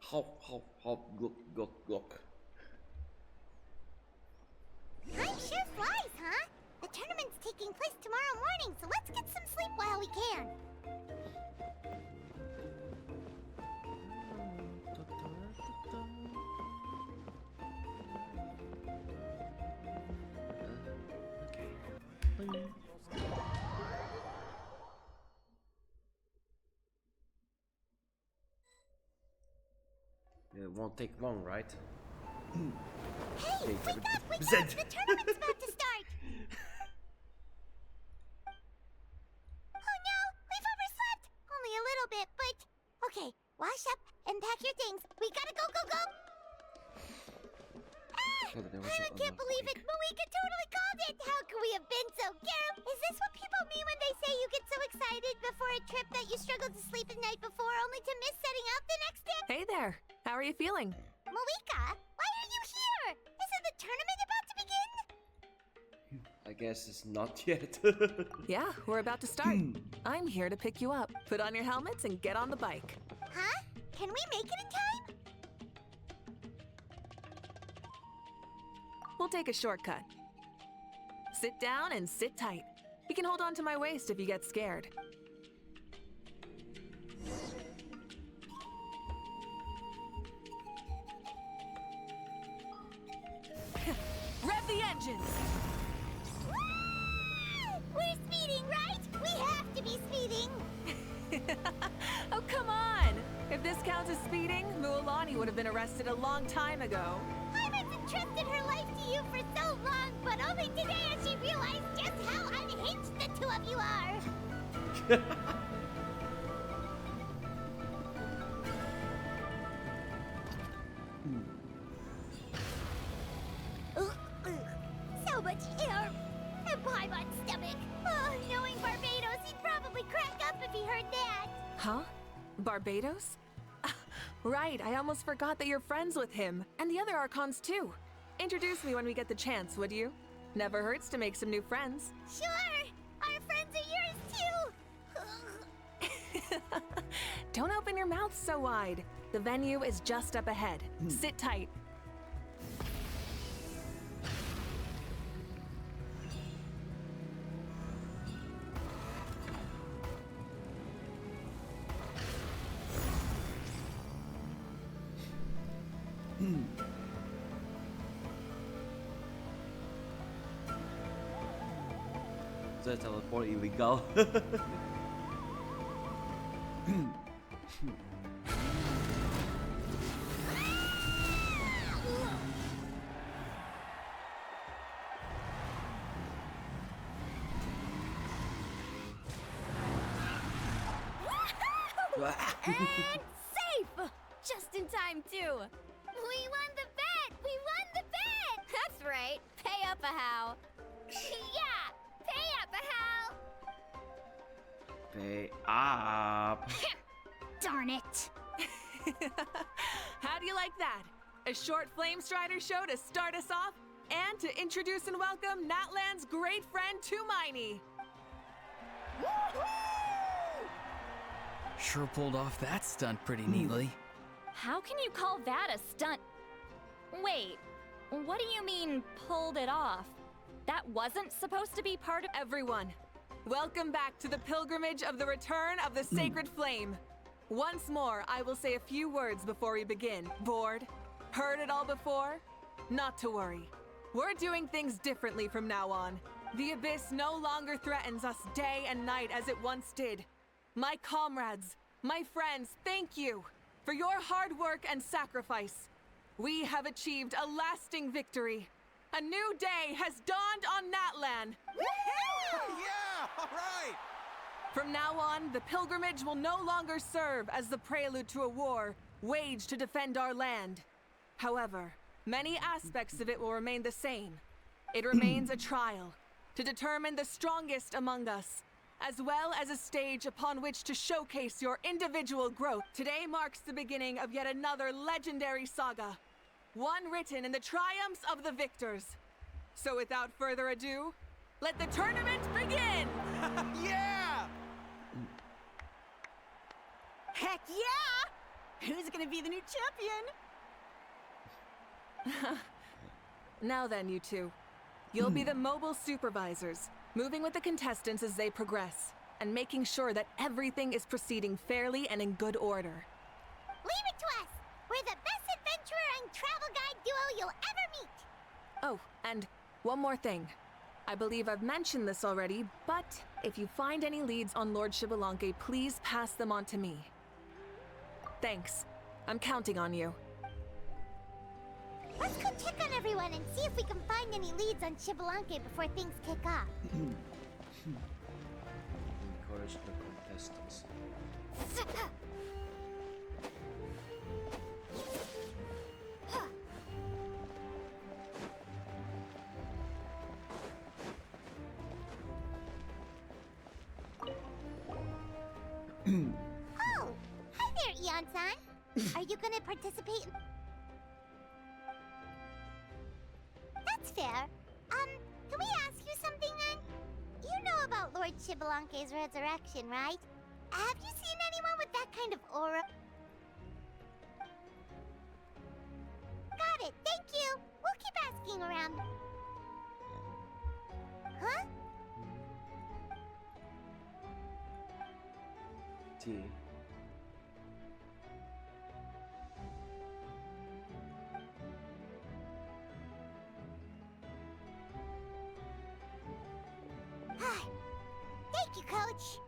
Hop, hop, hop, gluck, gluck, gluck. Time sure flies, huh? The tournament's taking place tomorrow morning, so let's get some sleep while we can. It won't take long, right? Hey, wake up! The tournament's about to start! Oh no, we've overslept! Only a little bit, but... Okay, wash up and pack your things. We gotta go, go, go! Ah! I can't believe it! Mavuika totally called it! How could we have been so careless? Is this what people mean when they say you get so excited before a trip that you struggle to sleep the night before only to miss setting out the next day? Hey there. How are you feeling? Mavuika, why are you here? Isn't the tournament about to begin? I guess it's not yet. Yeah, we're about to start. I'm here to pick you up. Put on your helmets and get on the bike. Huh? Can we make it in time? We'll take a shortcut. Sit down and sit tight. You can hold on to my waist if you get scared. Rev the engines! We're speeding, right? We have to be speeding! Oh, come on! If this counts as speeding, Mualani would have been arrested a long time ago. Paimon's entrusted her life to you for so long, but only today has she realized just how unhinged the two of you are! So much air! And Paimon's stomach! Oh, knowing Barbados, he'd probably crack up if he heard that! Huh? Barbados? Right, I almost forgot that you're friends with him, and the other Archons too. Introduce me when we get the chance, would you? Never hurts to make some new friends. Sure! Our friends are yours too! Don't open your mouth so wide. The venue is just up ahead. Sit tight. The teleport illegal. And safe! Just in time, too. We won the bet! We won the bet! That's right. Pay up a how. Yeah! Pay up, Hal! Pay up. Darn it! How do you like that? A short Flame Strider show to start us off, and to introduce and welcome Natlan's great friend Tumaini. Sure pulled off that stunt pretty neatly. How can you call that a stunt? Wait, what do you mean, pulled it off? That wasn't supposed to be part of— Everyone, welcome back to the pilgrimage of the return of the Sacred Flame. Once more, I will say a few words before we begin. Bored? Heard it all before? Not to worry. We're doing things differently from now on. The Abyss no longer threatens us day and night as it once did. My comrades, my friends, thank you for your hard work and sacrifice. We have achieved a lasting victory. A new day has dawned on Natlan. Yeah! All right! From now on, the pilgrimage will no longer serve as the prelude to a war waged to defend our land. However, many aspects of it will remain the same. It remains a trial to determine the strongest among us, as well as a stage upon which to showcase your individual growth. Today marks the beginning of yet another legendary saga, one written in the triumphs of the victors. So without further ado, let the tournament begin! Yeah! Heck yeah! Who's gonna be the new champion? Now then, you two. You'll be the mobile supervisors, moving with the contestants as they progress, and making sure that everything is proceeding fairly and in good order. Leave it to us! We're the best adventurer and travel guide duo you'll ever meet! Oh, and one more thing. I believe I've mentioned this already, but if you find any leads on Lord Xbalanque, please pass them on to me. Thanks. I'm counting on you. Let's go check on everyone and see if we can find any leads on Xbalanque before things kick off. Encourage the contestants. Oh! Hi there, Eon-san! Are you gonna participate in— That's fair. Can we ask you something then? You know about Lord Xbalanque's resurrection, right? Have you seen anyone with that kind of aura? Got it, thank you! We'll keep asking around. Huh? T. Thank you, Coach.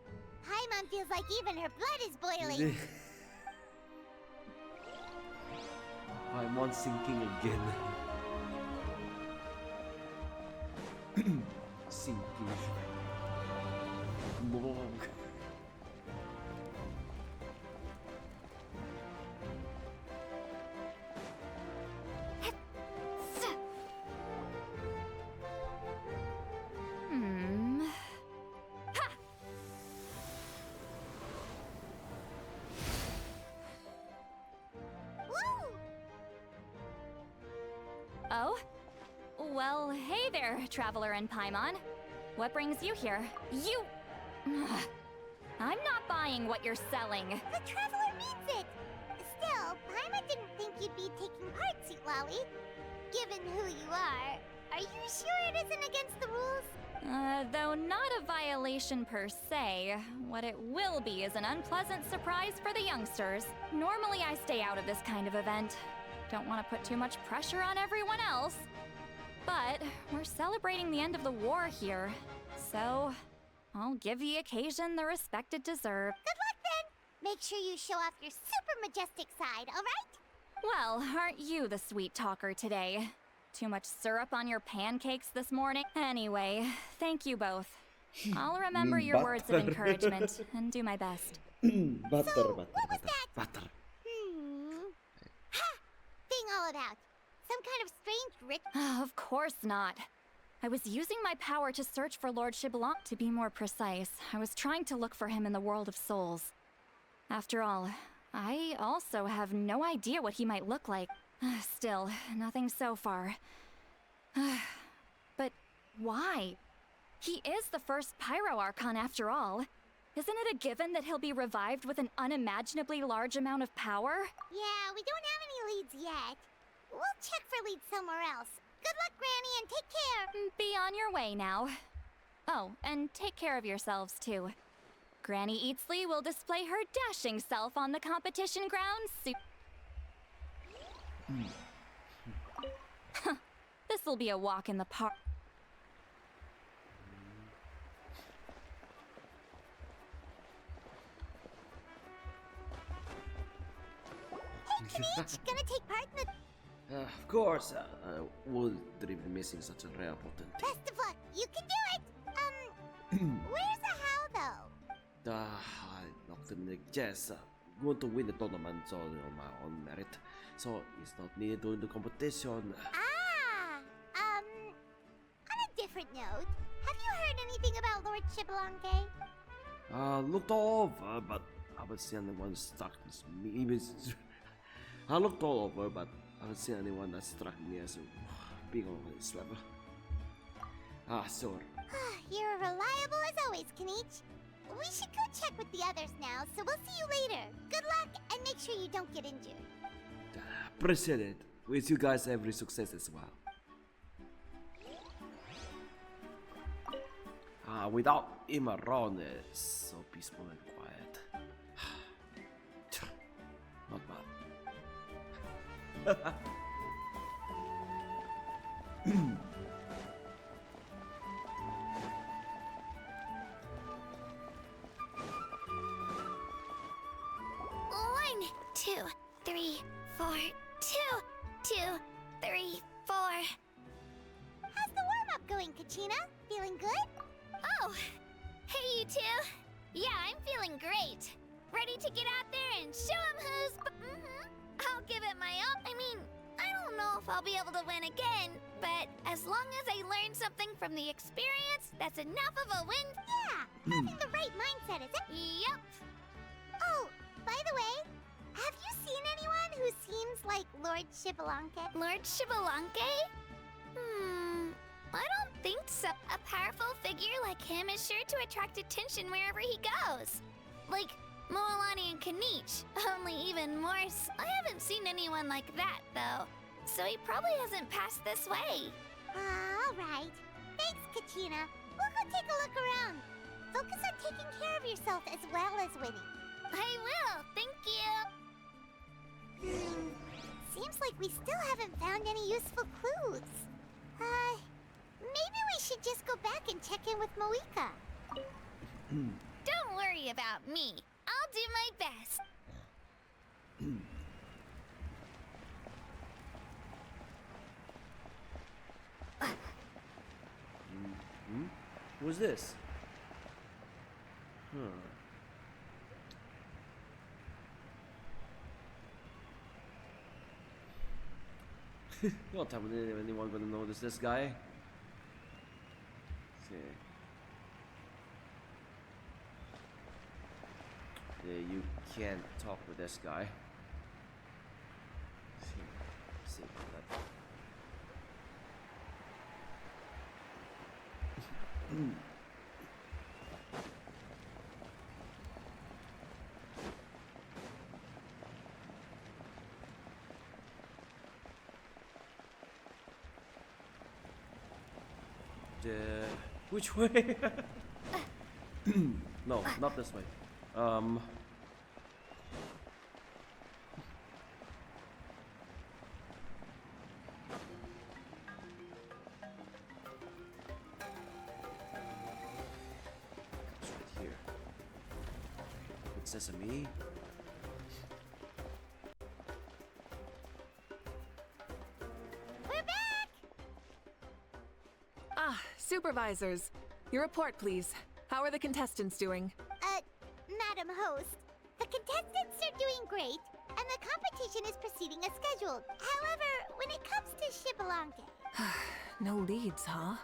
Paimon feels like even her blood is boiling. I'm on sinking again. Sinking. Long. Oh? Well, hey there, Traveler and Paimon. What brings you here? You... I'm not buying what you're selling. The Traveler means it! Still, Paimon didn't think you'd be taking part, Sweet Lolly. Given who you are you sure it isn't against the rules? Though not a violation per se, what it will be is an unpleasant surprise for the youngsters. Normally I stay out of this kind of event. Don't want to put too much pressure on everyone else. But we're celebrating the end of the war here, so I'll give the occasion the respect it deserves. Good luck then! Make sure you show off your super majestic side, alright? Well, aren't you the sweet talker today? Too much syrup on your pancakes this morning? Anyway, thank you both. I'll remember your words of encouragement and do my best. What was that? Butter. Ha! Thing all about? Some kind of strange ritual? Of course not. I was using my power to search for Lord Xbalanque. To be more precise, I was trying to look for him in the world of souls. After all, I also have no idea what he might look like. Still, nothing so far. But why? He is the first Pyro Archon after all. Isn't it a given that he'll be revived with an unimaginably large amount of power? Yeah, we don't have any leads yet. We'll check for leads somewhere else. Good luck, Granny, and take care. Be on your way now. Oh, and take care of yourselves too. Granny Eatsley will display her dashing self on the competition grounds soon. This'll be a walk in the park. Hey, Kanich, gonna take part in the... Of course, I wouldn't be missing such a rare opportunity. Best of luck. You can do it. Where's the how, though? I looked in the yes, want to win the tournament on my own merit, so it's not me doing the competition. On a different note, have you heard anything about Lord Shibalanke? Looked all over, but I haven't seen anyone struck as me. I looked all over, but I haven't seen anyone that struck me as being on this level. Sure. You're reliable as always, Kanich. We should go check with the others now, so we'll see you later. Good luck, and make sure you don't get injured. Appreciate it. Wish you guys every success as well. Without him around, it's so peaceful and quiet. Not bad. One, 2, 3, 4, 2, 2, 3, 4. How's the warm-up going, Kachina? Feeling good? Oh, hey you two. Yeah, I'm feeling great. Ready to get out there and show 'em who's... I'll give it my all. I mean, I don't know if I'll be able to win again, but as long as I learn something from the experience, that's enough of a win. Yeah, having the right mindset, is it? Yep. Oh, by the way, have you seen anyone who seems like Lord Shibalanke? Lord Shibalanke? I don't think so. A powerful figure like him is sure to attract attention wherever he goes. Like Moalani and Kanich, only even more I haven't seen anyone like that, though. So he probably hasn't passed this way. Alright. Thanks, Kachina. We'll go take a look around. Focus on taking care of yourself as well as winning. I will, thank you. Seems like we still haven't found any useful clues. Maybe we should just go back and check in with Mavuika. Don't worry about me. I'll do my best. Who's this? Not time when anyone gonna notice this guy. See. Yeah, you can't talk with this guy. See that. Which way? No, not this way. It's right here. With sesame. Supervisors, your report, please. How are the contestants doing? Madam Host, the contestants are doing great, and the competition is proceeding as scheduled. However, when it comes to Shibalanke... No leads, huh?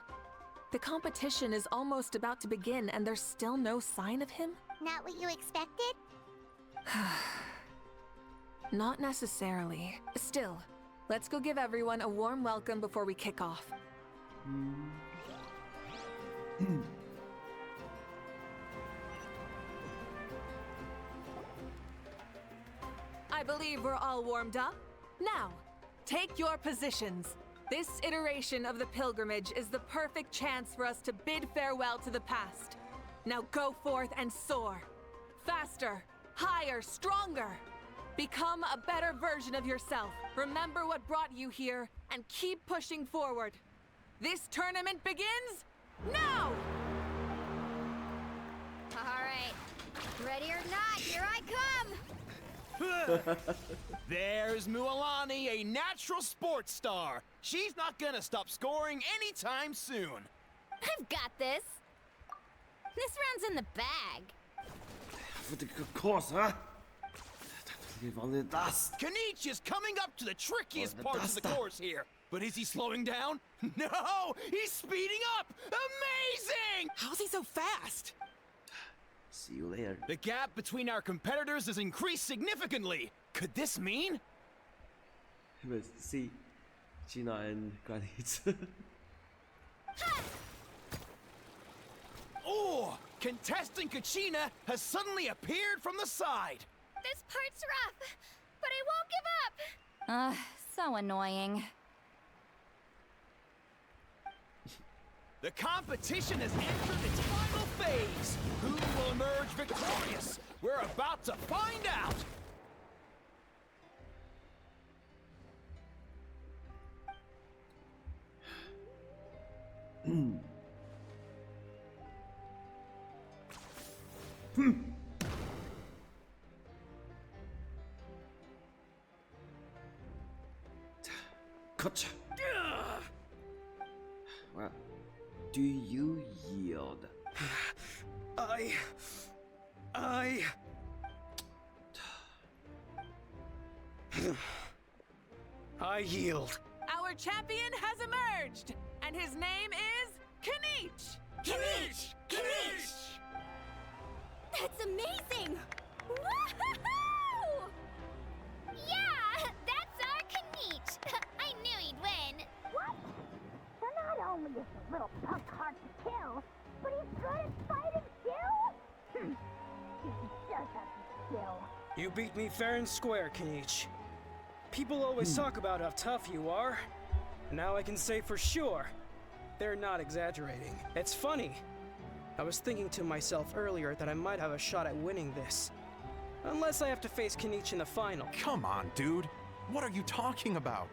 The competition is almost about to begin, and there's still no sign of him? Not what you expected? Not necessarily. Still, let's go give everyone a warm welcome before we kick off. I believe we're all warmed up. Now, take your positions. This iteration of the pilgrimage is the perfect chance for us to bid farewell to the past. Now go forth and soar. Faster, higher, stronger. Become a better version of yourself. Remember what brought you here and keep pushing forward. This tournament begins now! All right. Ready or not, here I come! There's Mualani, a natural sports star. She's not gonna stop scoring anytime soon. I've got this. This round's in the bag. Of course, huh? Leave only dust. Kanich is coming up to the trickiest Oh, the parts of the dust. course here. But is he slowing down? No! He's speeding up! Amazing! How's he so fast? See you later. The gap between our competitors has increased significantly. Could this mean? See, Gina and Granite. Oh! Contestant Kachina has suddenly appeared from the side. This part's rough, but I won't give up. So annoying. The competition has entered its final phase. Who will emerge victorious? We're about to find out. Gotcha. Well, do you yield? I yield. Our champion has emerged, and his name is Kanich! Kanich! Kanich! That's amazing! Woohoo! Yeah, that's our Kanich. I knew he'd win. What? So not only is the little punk hard to kill, but he's good at fighting too? He does have some skill. You beat me fair and square, Kanich. People always talk about how tough you are. And now I can say for sure, they're not exaggerating. It's funny. I was thinking to myself earlier that I might have a shot at winning this. Unless I have to face Kanich in the final. Come on, dude. What are you talking about?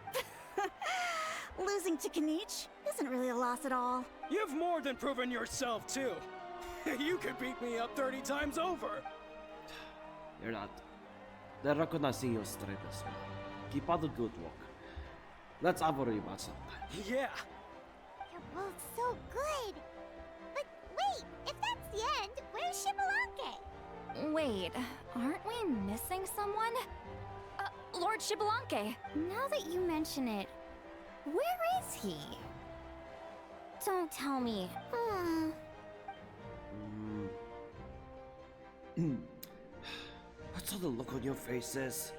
Losing to Kanich isn't really a loss at all. You've more than proven yourself, too. You could beat me up 30 times over. You're not. They're recognizing your strength as well. Keep up the good work. Let's worry about something. Yeah. You're both so good. But wait, if that's the end, where's Shibalanke? Wait, aren't we missing someone? Lord Shibalanke. Now that you mention it, where is he? Don't tell me. What's all the look on your faces?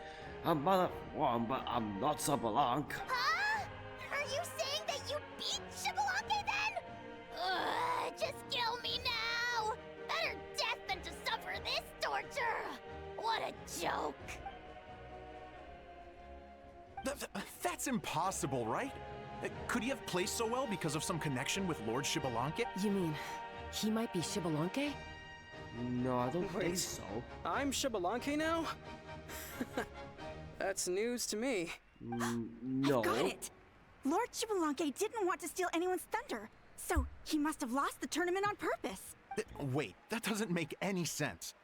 I'm not one, but I'm not Sabalank. Huh? Are you saying that you beat Shibalanke then? Just kill me now! Better death than to suffer this torture! What a joke! That's impossible, right? Could he have placed so well because of some connection with Lord Shibalanke? You mean, he might be Shibalanke? No, I don't think Wait. so. I'm Shibalanke now? That's news to me. No. Got it! Lord Shibalanke didn't want to steal anyone's thunder, so he must have lost the tournament on purpose. Wait, that doesn't make any sense.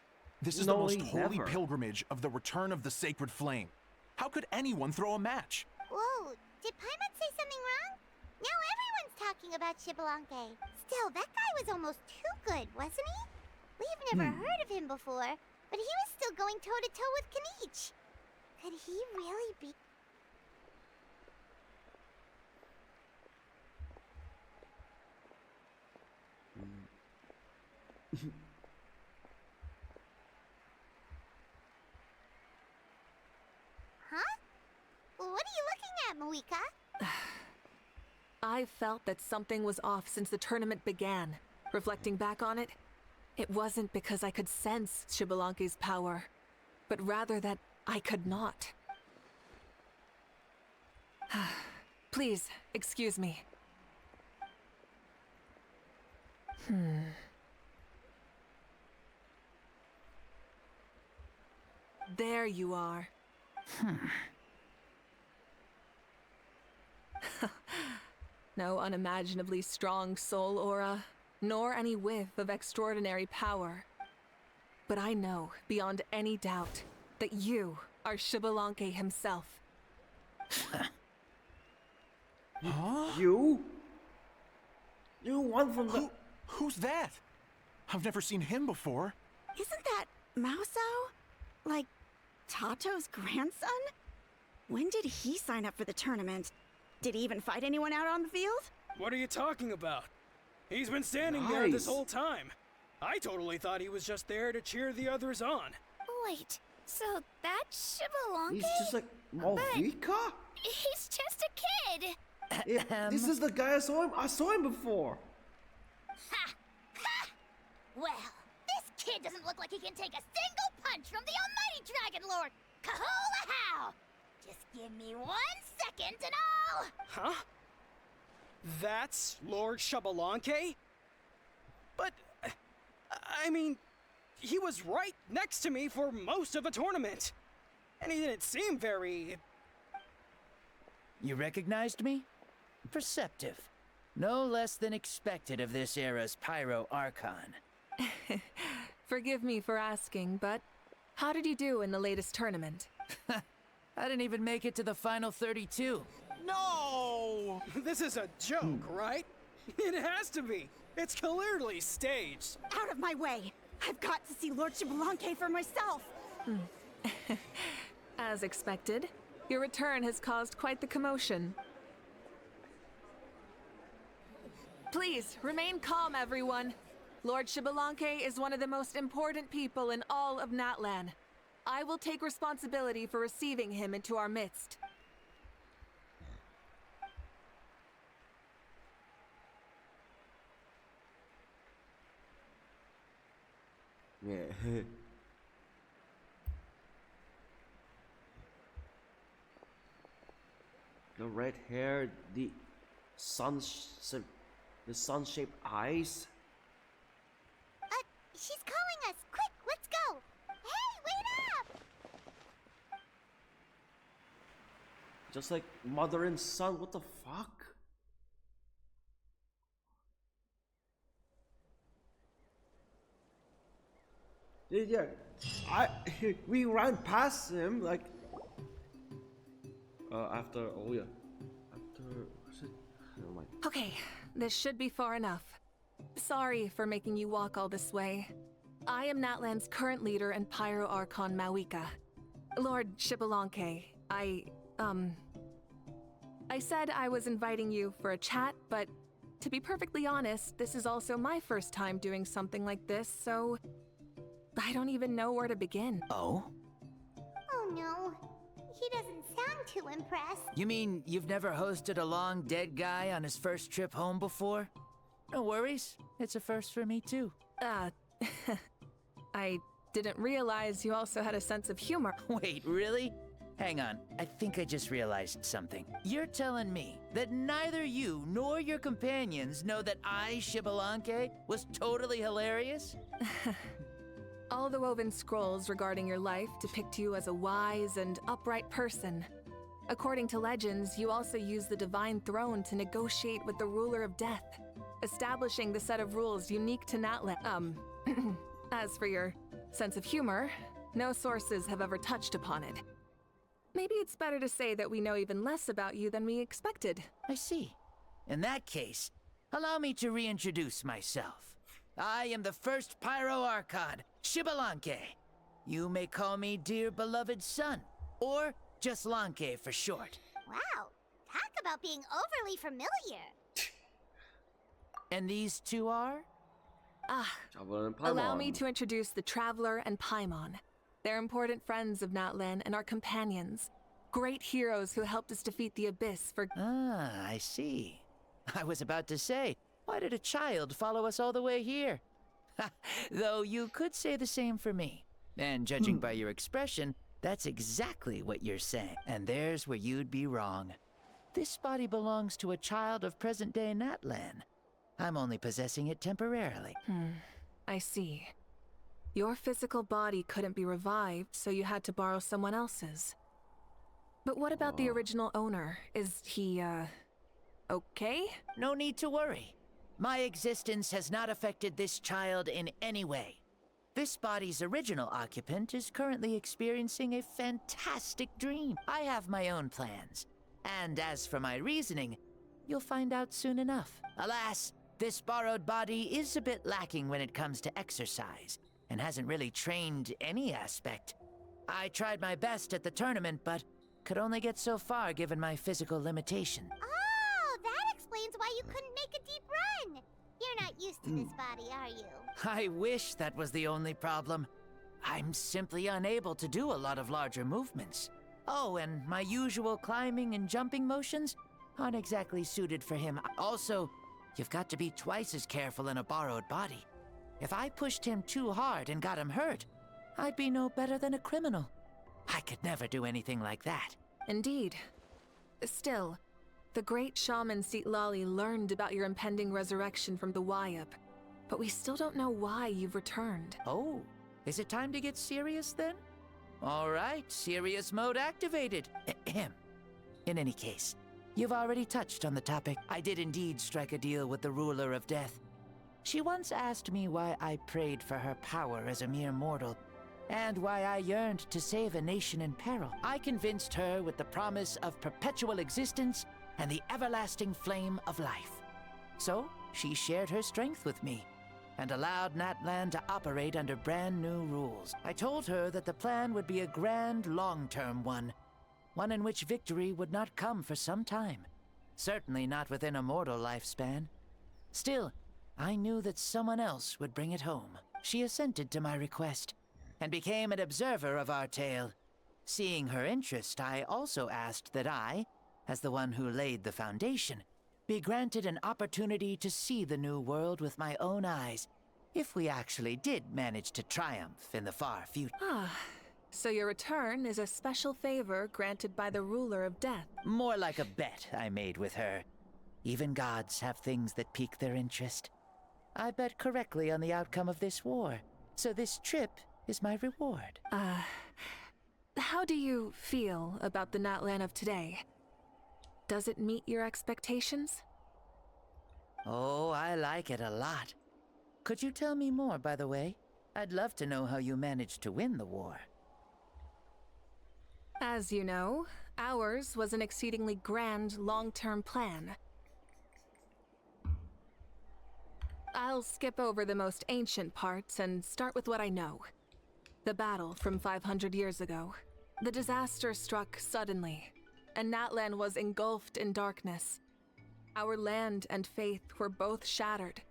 This is No, the most he holy never. pilgrimage of the return of the sacred flame. How could anyone throw a match? Whoa, did Paimon say something wrong? Now everyone's talking about Shibalanke. Still, that guy was almost too good, wasn't he? We've never heard of him before, but he was still going toe-to-toe with Kanich. Could he really be... Mavuika? I felt that something was off since the tournament began. Reflecting back on it, it wasn't because I could sense Xbalanque's power, but rather that I could not. Please, excuse me. There you are. No unimaginably strong soul aura, nor any whiff of extraordinary power. But I know, beyond any doubt, that you are Xbalanque himself. Huh? You? You one from the... Who's that? I've never seen him before. Isn't that Mauso? Like, Tato's grandson? When did he sign up for the tournament? Did he even fight anyone out on the field? What are you talking about? He's been standing there this whole time. I totally thought he was just there to cheer the others on. Wait, so that's Xbalanque? He's just like Mavuika? He's just a kid! This is the guy I saw him before. Ha! Ha! Well, this kid doesn't look like he can take a single punch from the almighty Dragon Lord! Kahola how! Just give me 1 second and I'll... Huh? That's Lord Xbalanque? But, I mean, he was right next to me for most of the tournament. And he didn't seem very... You recognized me? Perceptive. No less than expected of this era's Pyro Archon. Forgive me for asking, but how did you do in the latest tournament? I didn't even make it to the final 32. No! This is a joke, right? It has to be. It's clearly staged. Out of my way! I've got to see Lord Xbalanque for myself! As expected, your return has caused quite the commotion. Please, remain calm, everyone. Lord Xbalanque is one of the most important people in all of Natlan. I will take responsibility for receiving him into our midst. Yeah. The red hair, the sun-shaped eyes. She's calling us! Quick, let's go! Hey, wait up! Just like mother and son, what the fuck? Yeah, we ran past him like after was it? Oh my. Okay, this should be far enough. Sorry for making you walk all this way. I am Natlan's current leader and Pyro Archon Mavuika. Lord Xbalanque, I said I was inviting you for a chat, but to be perfectly honest, this is also my first time doing something like this, so I don't even know where to begin. Oh? Oh no, he doesn't sound too impressed. You mean you've never hosted a long dead guy on his first trip home before? No worries. It's a first for me too. I didn't realize you also had a sense of humor. Wait, really? Hang on, I think I just realized something. You're telling me that neither you nor your companions know that I, Xbalanque, was totally hilarious? All the woven scrolls regarding your life depict you as a wise and upright person. According to legends, you also use the Divine Throne to negotiate with the Ruler of Death, establishing the set of rules unique to Natlan. As for your sense of humor, no sources have ever touched upon it. Maybe it's better to say that we know even less about you than we expected. I see. In that case, allow me to reintroduce myself. I am the first Pyro Archon, Xbalanque. You may call me dear beloved son, or just Lanque for short. Wow, talk about being overly familiar. And these two are? Allow me to introduce the Traveler and Paimon. They're important friends of Natlan and our companions. Great heroes who helped us defeat the Abyss for— Ah, I see. I was about to say, why did a child follow us all the way here? Though you could say the same for me. And judging by your expression, that's exactly what you're saying. And there's where you'd be wrong. This body belongs to a child of present-day Natlan. I'm only possessing it temporarily. I see. Your physical body couldn't be revived, so you had to borrow someone else's. But what about the original owner? Is he, okay? No need to worry. My existence has not affected this child in any way. This body's original occupant is currently experiencing a fantastic dream. I have my own plans. And as for my reasoning, you'll find out soon enough. Alas, this borrowed body is a bit lacking when it comes to exercise, and hasn't really trained any aspect. I tried my best at the tournament, but could only get so far given my physical limitation. Oh, that explains why you couldn't make a deep run. You're not used to this body, are you? I wish that was the only problem. I'm simply unable to do a lot of larger movements. Oh, and my usual climbing and jumping motions aren't exactly suited for him. Also, you've got to be twice as careful in a borrowed body. If I pushed him too hard and got him hurt, I'd be no better than a criminal. I could never do anything like that. Indeed. Still, the great shaman Lali learned about your impending resurrection from the Wayup, but we still don't know why you've returned. Oh, is it time to get serious then? All right, serious mode activated. Ahem. In any case, you've already touched on the topic. I did indeed strike a deal with the ruler of death. She once asked me why I prayed for her power as a mere mortal, and why I yearned to save a nation in peril. I convinced her with the promise of perpetual existence and the everlasting flame of life. So, she shared her strength with me, and allowed Natlan to operate under brand new rules. I told her that the plan would be a grand, long-term one in which victory would not come for some time. Certainly not within a mortal lifespan. Still, I knew that someone else would bring it home. She assented to my request, and became an observer of our tale. Seeing her interest, I also asked that I, as the one who laid the foundation, be granted an opportunity to see the new world with my own eyes, if we actually did manage to triumph in the far future. So your return is a special favor granted by the ruler of death. More like a bet I made with her. Even gods have things that pique their interest. I bet correctly on the outcome of this war, so this trip is my reward. How do you feel about the Natlan of today? Does it meet your expectations? Oh, I like it a lot. Could you tell me more, by the way? I'd love to know how you managed to win the war. As you know, ours was an exceedingly grand, long-term plan. I'll skip over the most ancient parts and start with what I know. The battle from 500 years ago. The disaster struck suddenly, and Natlan was engulfed in darkness. Our land and faith were both shattered,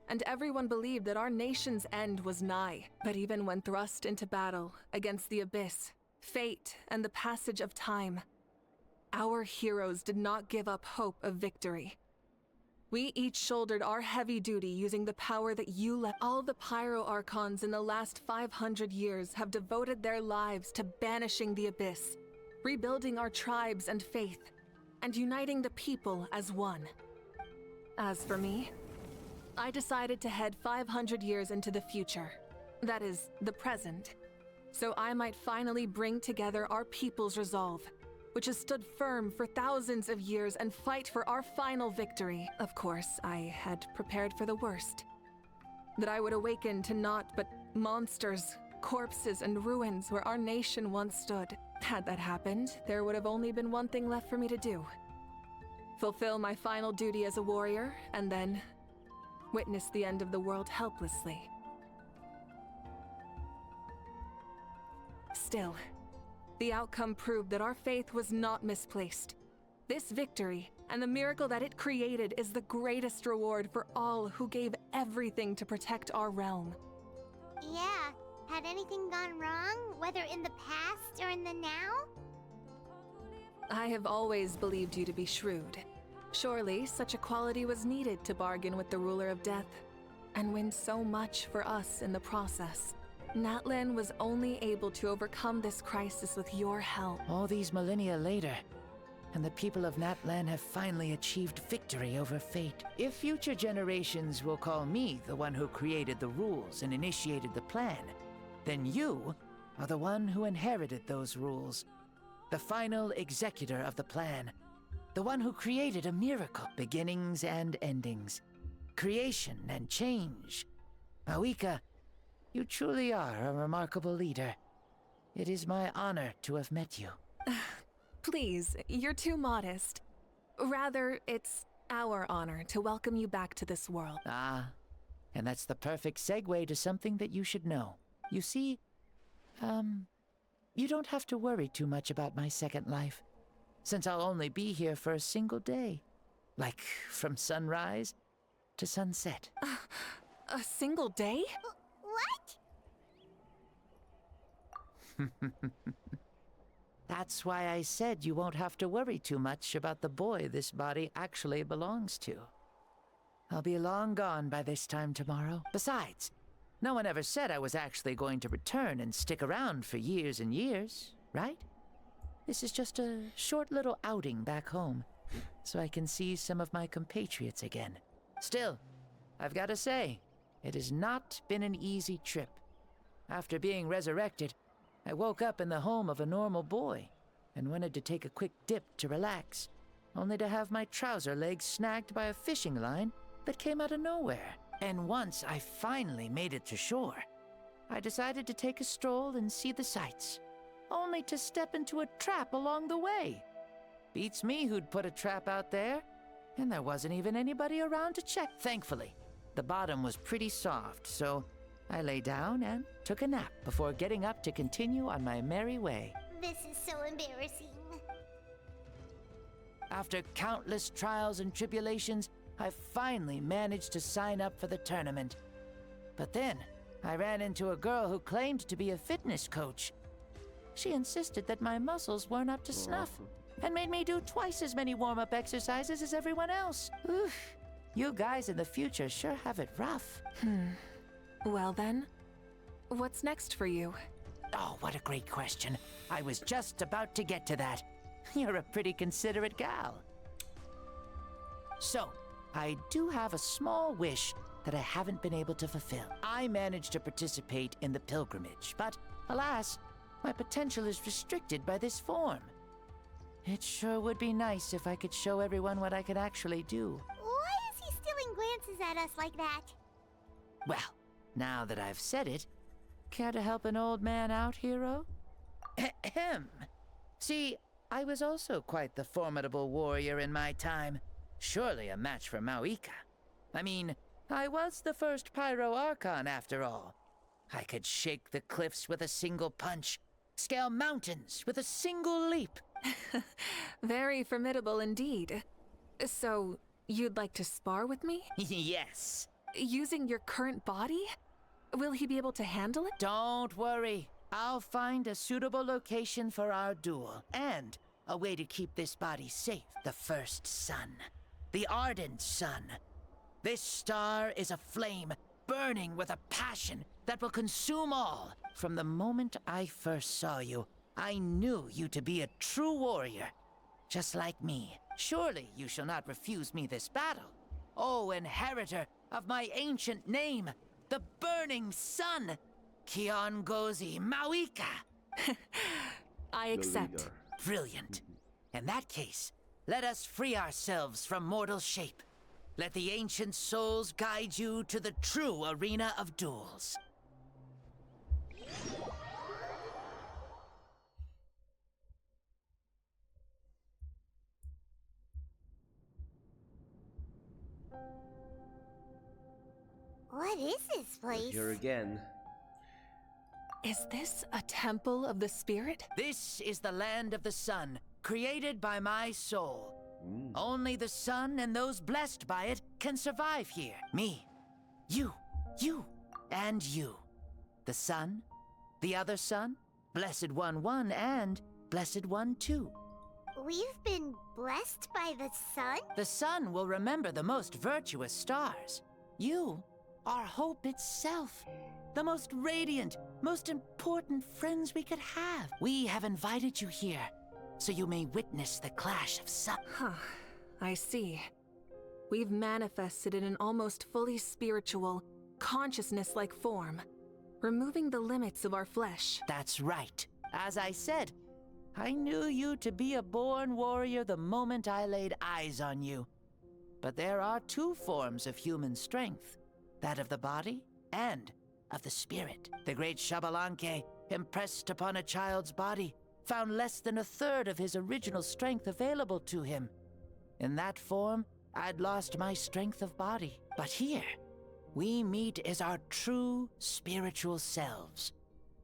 and everyone believed that our nation's end was nigh. But even when thrust into battle against the Abyss, fate, and the passage of time, our heroes did not give up hope of victory. We each shouldered our heavy duty using the power that you left. All the Pyro Archons in the last 500 years have devoted their lives to banishing the Abyss, rebuilding our tribes and faith, and uniting the people as one. As for me, I decided to head 500 years into the future, that is, the present, so I might finally bring together our people's resolve, which has stood firm for thousands of years, and fight for our final victory. Of course, I had prepared for the worst. That I would awaken to naught but monsters, corpses, and ruins where our nation once stood. Had that happened, there would have only been one thing left for me to do. Fulfill my final duty as a warrior, and then witness the end of the world helplessly. Still, the outcome proved that our faith was not misplaced. This victory, and the miracle that it created, is the greatest reward for all who gave everything to protect our realm. Yeah, had anything gone wrong, whether in the past or in the now? I have always believed you to be shrewd. Surely, such a quality was needed to bargain with the ruler of death, and win so much for us in the process. Natlan was only able to overcome this crisis with your help. All these millennia later, and the people of Natlan have finally achieved victory over fate. If future generations will call me the one who created the rules and initiated the plan, then you are the one who inherited those rules. The final executor of the plan. The one who created a miracle, beginnings and endings, creation and change. Mavuika, you truly are a remarkable leader. It is my honor to have met you. Please, you're too modest. Rather, it's our honor to welcome you back to this world. Ah, and that's the perfect segue to something that you should know. You see, you don't have to worry too much about my second life, since I'll only be here for a single day. Like, from sunrise to sunset. A single day? What? That's why I said you won't have to worry too much about the boy this body actually belongs to. I'll be long gone by this time tomorrow. Besides, no one ever said I was actually going to return and stick around for years and years, right? This is just a short little outing back home, so I can see some of my compatriots again. Still, I've got to say, it has not been an easy trip. After being resurrected, I woke up in the home of a normal boy and wanted to take a quick dip to relax, only to have my trouser legs snagged by a fishing line that came out of nowhere. And once I finally made it to shore, I decided to take a stroll and see the sights, only to step into a trap along the way. Beats me who'd put a trap out there, and there wasn't even anybody around to check. Thankfully, the bottom was pretty soft, so I lay down and took a nap before getting up to continue on my merry way. This is so embarrassing. After countless trials and tribulations, I finally managed to sign up for the tournament. But then, I ran into a girl who claimed to be a fitness coach. She insisted that my muscles weren't up to snuff, and made me do twice as many warm-up exercises as everyone else. Oof, you guys in the future sure have it rough. Well then, what's next for you? Oh, what a great question. I was just about to get to that. You're a pretty considerate gal. So, I do have a small wish that I haven't been able to fulfill. I managed to participate in the pilgrimage, but alas, my potential is restricted by this form. It sure would be nice if I could show everyone what I could actually do. Why is he stealing glances at us like that? Well, now that I've said it, care to help an old man out, hero? Ahem. See, I was also quite the formidable warrior in my time. Surely a match for Mavuika. I mean, I was the first Pyro Archon after all. I could shake the cliffs with a single punch, scale mountains with a single leap. Very formidable indeed. So, you'd like to spar with me? Yes. Using your current body? Will he be able to handle it? Don't worry. I'll find a suitable location for our duel, and a way to keep this body safe. The first sun. The ardent sun. This star is a flame, burning with a passion that will consume all. From the moment I first saw you, I knew you to be a true warrior, just like me. Surely you shall not refuse me this battle. O inheritor of my ancient name, the burning sun, Kiongozi Mavuika. I accept. Brilliant. In that case, let us free ourselves from mortal shape. Let the ancient souls guide you to the true arena of duels. What is this place? Here again. Is this a temple of the spirit? This is the land of the sun, created by my soul. Only the sun and those blessed by it can survive here. Me, you, and you. The sun, the other sun, Blessed One 1, and Blessed One 2. We've been blessed by the sun? The sun will remember the most virtuous stars. You are hope itself. The most radiant, most important friends we could have. We have invited you here, so you may witness the clash of sun. Huh. I see. We've manifested in an almost fully spiritual, consciousness-like form, removing the limits of our flesh. That's right. As I said, I knew you to be a born warrior the moment I laid eyes on you. But there are two forms of human strength, that of the body and of the spirit. The great Xbalanque, impressed upon a child's body, found less than a third of his original strength available to him. In that form, I'd lost my strength of body. But here, we meet as our true spiritual selves.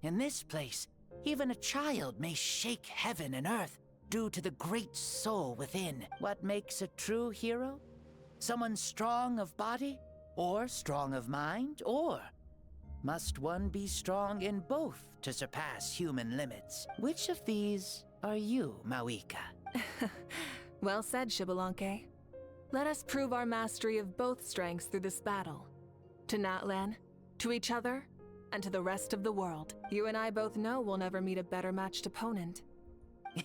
In this place, even a child may shake heaven and earth due to the great soul within. What makes a true hero? Someone strong of body, or strong of mind, or must one be strong in both to surpass human limits? Which of these are you, Mavuika? Well said, Xbalanque. Let us prove our mastery of both strengths through this battle. To Natlan, to each other, and to the rest of the world. You and I both know we'll never meet a better matched opponent.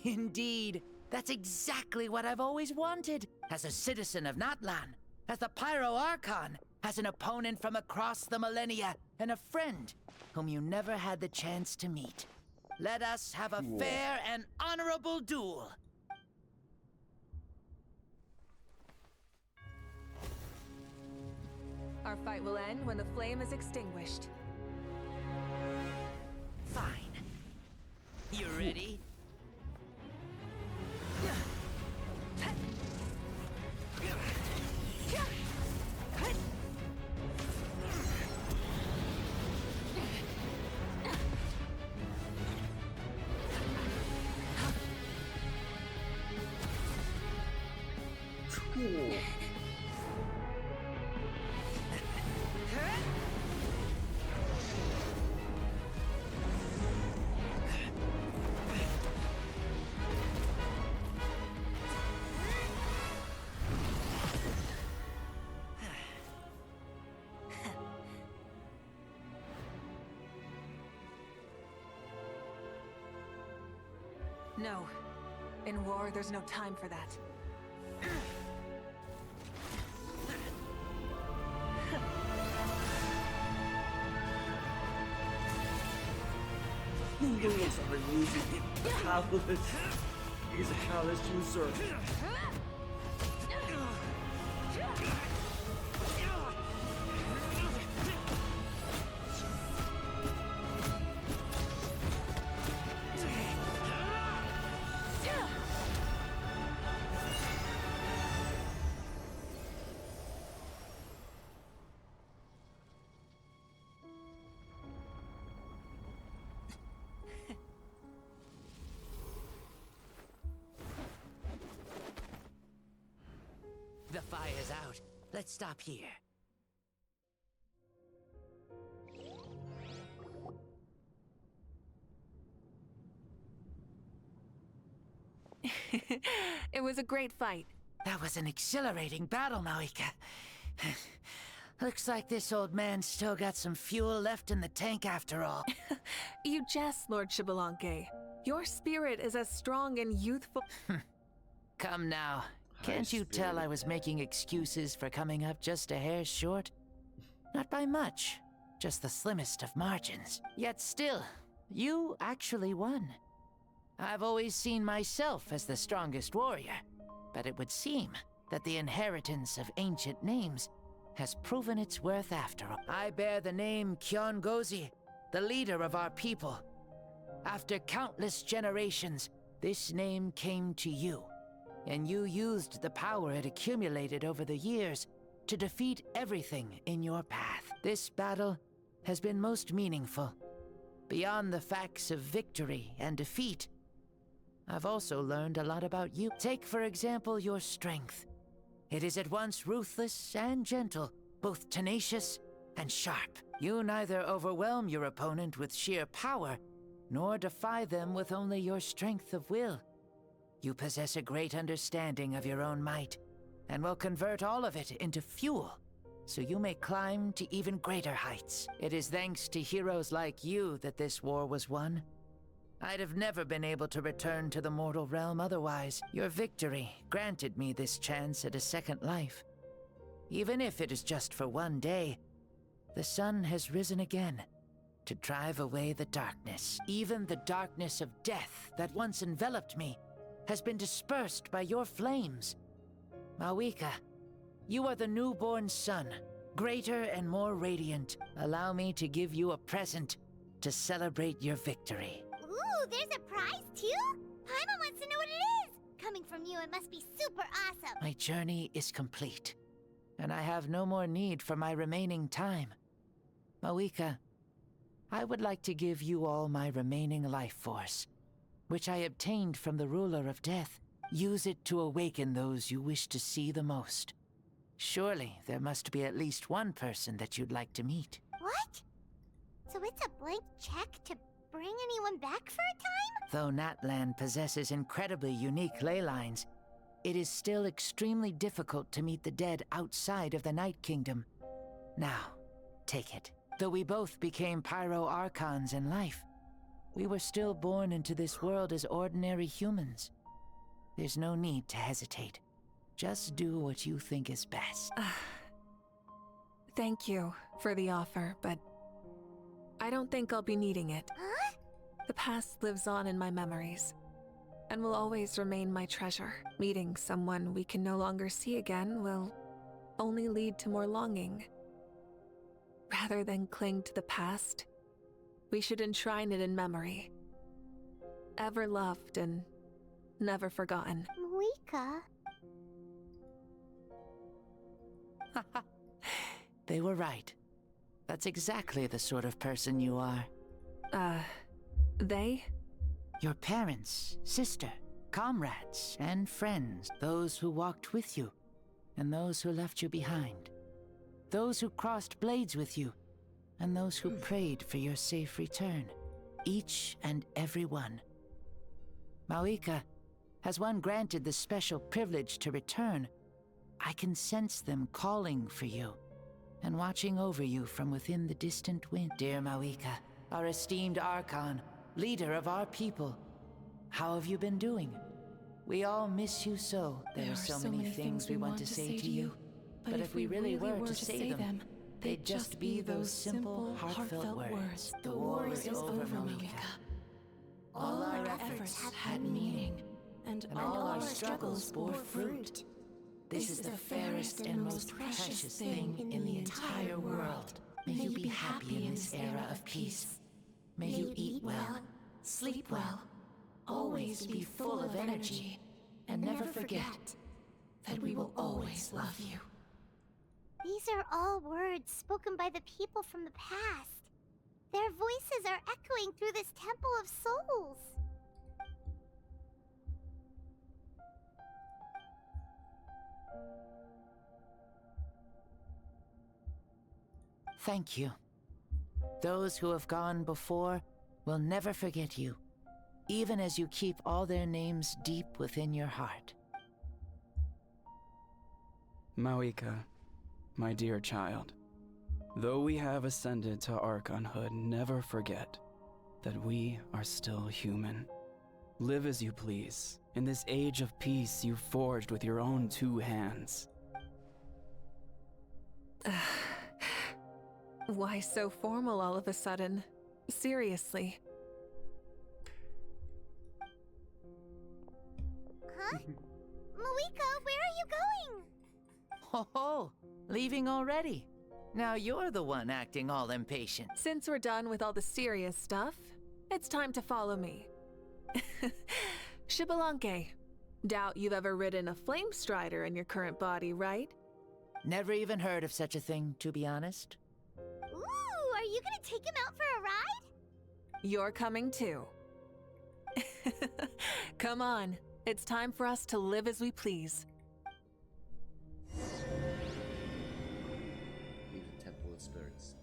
Indeed. That's exactly what I've always wanted. As a citizen of Natlan, as the Pyro Archon, as an opponent from across the millennia, and a friend whom you never had the chance to meet. Let us have a fair and honorable duel. Our fight will end when the flame is extinguished. Fine. You ready? Cool. No. In war, there's no time for that. He looks like using a catalyst. He's a catalyst user. The fire's out. Let's stop here. It was a great fight. That was an exhilarating battle, Mavuika. Looks like this old man's still got some fuel left in the tank after all. You jest, Lord Xbalanque. Your spirit is as strong and youthful. Come now. Can't you tell I was making excuses for coming up just a hair short? Not by much, just the slimmest of margins. Yet still, you actually won. I've always seen myself as the strongest warrior, but it would seem that the inheritance of ancient names has proven its worth after all. I bear the name Kyongozi, the leader of our people. After countless generations, this name came to you. And you used the power it accumulated over the years to defeat everything in your path. This battle has been most meaningful. Beyond the facts of victory and defeat, I've also learned a lot about you. Take, for example, your strength. It is at once ruthless and gentle, both tenacious and sharp. You neither overwhelm your opponent with sheer power, nor defy them with only your strength of will. You possess a great understanding of your own might, and will convert all of it into fuel, so you may climb to even greater heights. It is thanks to heroes like you that this war was won. I'd have never been able to return to the mortal realm otherwise. Your victory granted me this chance at a second life. Even if it is just for one day, the sun has risen again to drive away the darkness. Even the darkness of death that once enveloped me has been dispersed by your flames. Mavuika, you are the newborn sun, greater and more radiant. Allow me to give you a present to celebrate your victory. Ooh, there's a prize too? Paimon wants to know what it is! Coming from you, it must be super awesome! My journey is complete, and I have no more need for my remaining time. Mavuika, I would like to give you all my remaining life force, which I obtained from the ruler of death. Use it to awaken those you wish to see the most. Surely there must be at least one person that you'd like to meet. What? So it's a blank check to bring anyone back for a time? Though Natlan possesses incredibly unique ley lines, it is still extremely difficult to meet the dead outside of the Night Kingdom. Now, take it. Though we both became Pyro Archons in life, we were still born into this world as ordinary humans. There's no need to hesitate. Just do what you think is best. Thank you for the offer, but I don't think I'll be needing it. Huh? The past lives on in my memories, and will always remain my treasure. Meeting someone we can no longer see again will only lead to more longing. Rather than cling to the past, we should enshrine it in memory. Ever loved and never forgotten. Mavuika. They were right. That's exactly the sort of person you are. They? Your parents, sister, comrades, and friends. Those who walked with you, and those who left you behind. Those who crossed blades with you, and those who prayed for your safe return. Each and every one. Mavuika, as one granted the special privilege to return, I can sense them calling for you, and watching over you from within the distant wind. Dear Mavuika, our esteemed Archon, leader of our people, how have you been doing? We all miss you so. There are so many things we want to say to you, but if we really were to say them, they'd just be those simple, heartfelt words. The war is over, Mavuika. All our efforts had meaning, and all our struggles bore fruit. This is the fairest and most precious thing in the entire world. May you be happy in this era of peace. May you eat well, sleep well, always be full of energy, and never forget that we will always love you. These are all words spoken by the people from the past. Their voices are echoing through this Temple of Souls. Thank you. Those who have gone before will never forget you, even as you keep all their names deep within your heart. Mavuika, my dear child, though we have ascended to Archonhood, never forget that we are still human. Live as you please, in this age of peace you forged with your own 2 hands. Why so formal all of a sudden? Seriously. Huh? Mavuika, where are you going? Ho ho! Leaving already? Now you're the one acting all impatient. Since we're done with all the serious stuff, it's time to follow me. Xbalanque, doubt you've ever ridden a flame strider in your current body, right? Never even heard of such a thing, to be honest. Ooh, are you gonna take him out for a ride? You're coming too. Come on, it's time for us to live as we please. Leave the Temple of Spirits.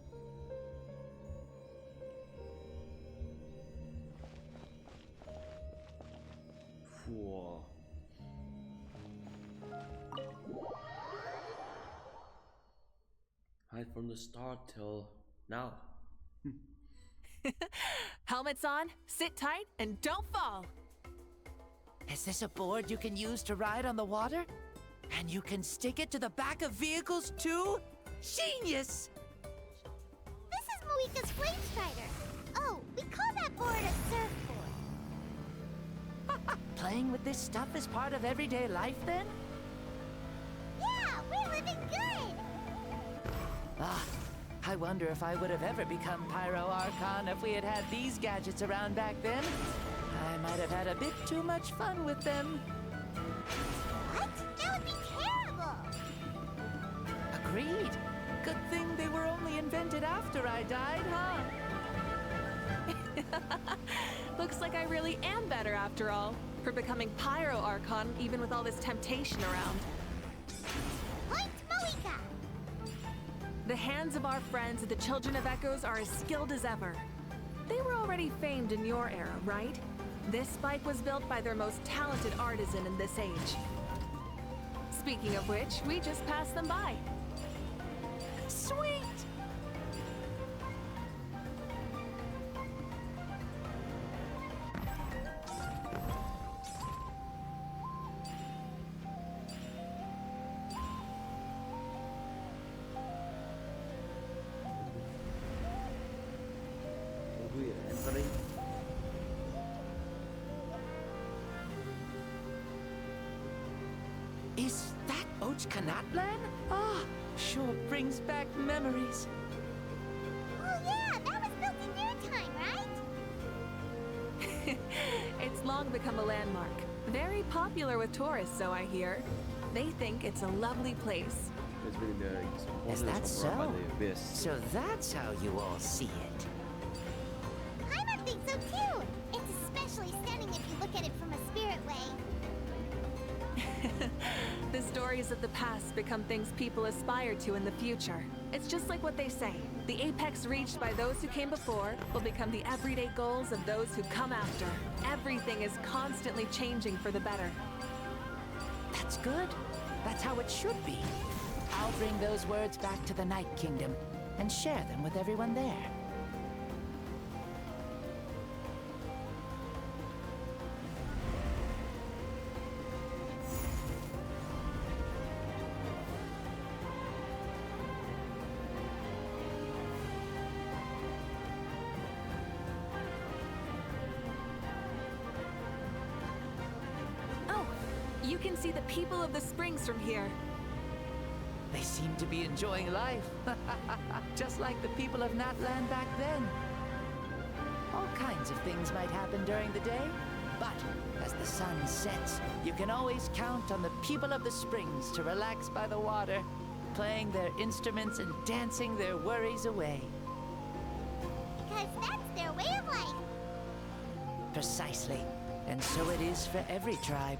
Cool. Right from the start till now. Helmets on, sit tight, and don't fall. Is this a board you can use to ride on the water? And you can stick it to the back of vehicles too? Genius! This is Mavika's flame strider. Oh, we call that board a surfboard. Playing with this stuff is part of everyday life then? Yeah, we're living good. Ah, I wonder if I would have ever become Pyro Archon if we had had these gadgets around back then. I might have had a bit too much fun with them. What? That would be terrible. Agreed. Good thing they were only invented after I died, huh? Looks like I really am better after all, for becoming Pyro Archon even with all this temptation around. Point Mavika. The hands of our friends at the Children of Echoes are as skilled as ever. They were already famed in your era, right? This spike was built by their most talented artisan in this age. Speaking of which, we just passed them by. Sweet! We are entering. Is that Natlan? Ah, sure brings back memories. Oh yeah, that was built in your time, right? It's long become a landmark. Very popular with tourists, so I hear. They think it's a lovely place. It's really the Is that so? by the abyss. So that's how you all see it. Paimon thinks so too. It's especially stunning if you look at it from a spirit way. The stories of the past become things people aspire to in the future. It's just like what they say. The apex reached by those who came before will become the everyday goals of those who come after. Everything is constantly changing for the better. That's good. That's how it should be. I'll bring those words back to the Night Kingdom and share them with everyone there. Oh, you can see the people of the springs from here. They seem to be enjoying life. Just like the people of Natlan back then. All kinds of things might happen during the day, but as the sun sets, you can always count on the people of the springs to relax by the water, playing their instruments and dancing their worries away. Because that's their way of life. Precisely. And so it is for every tribe.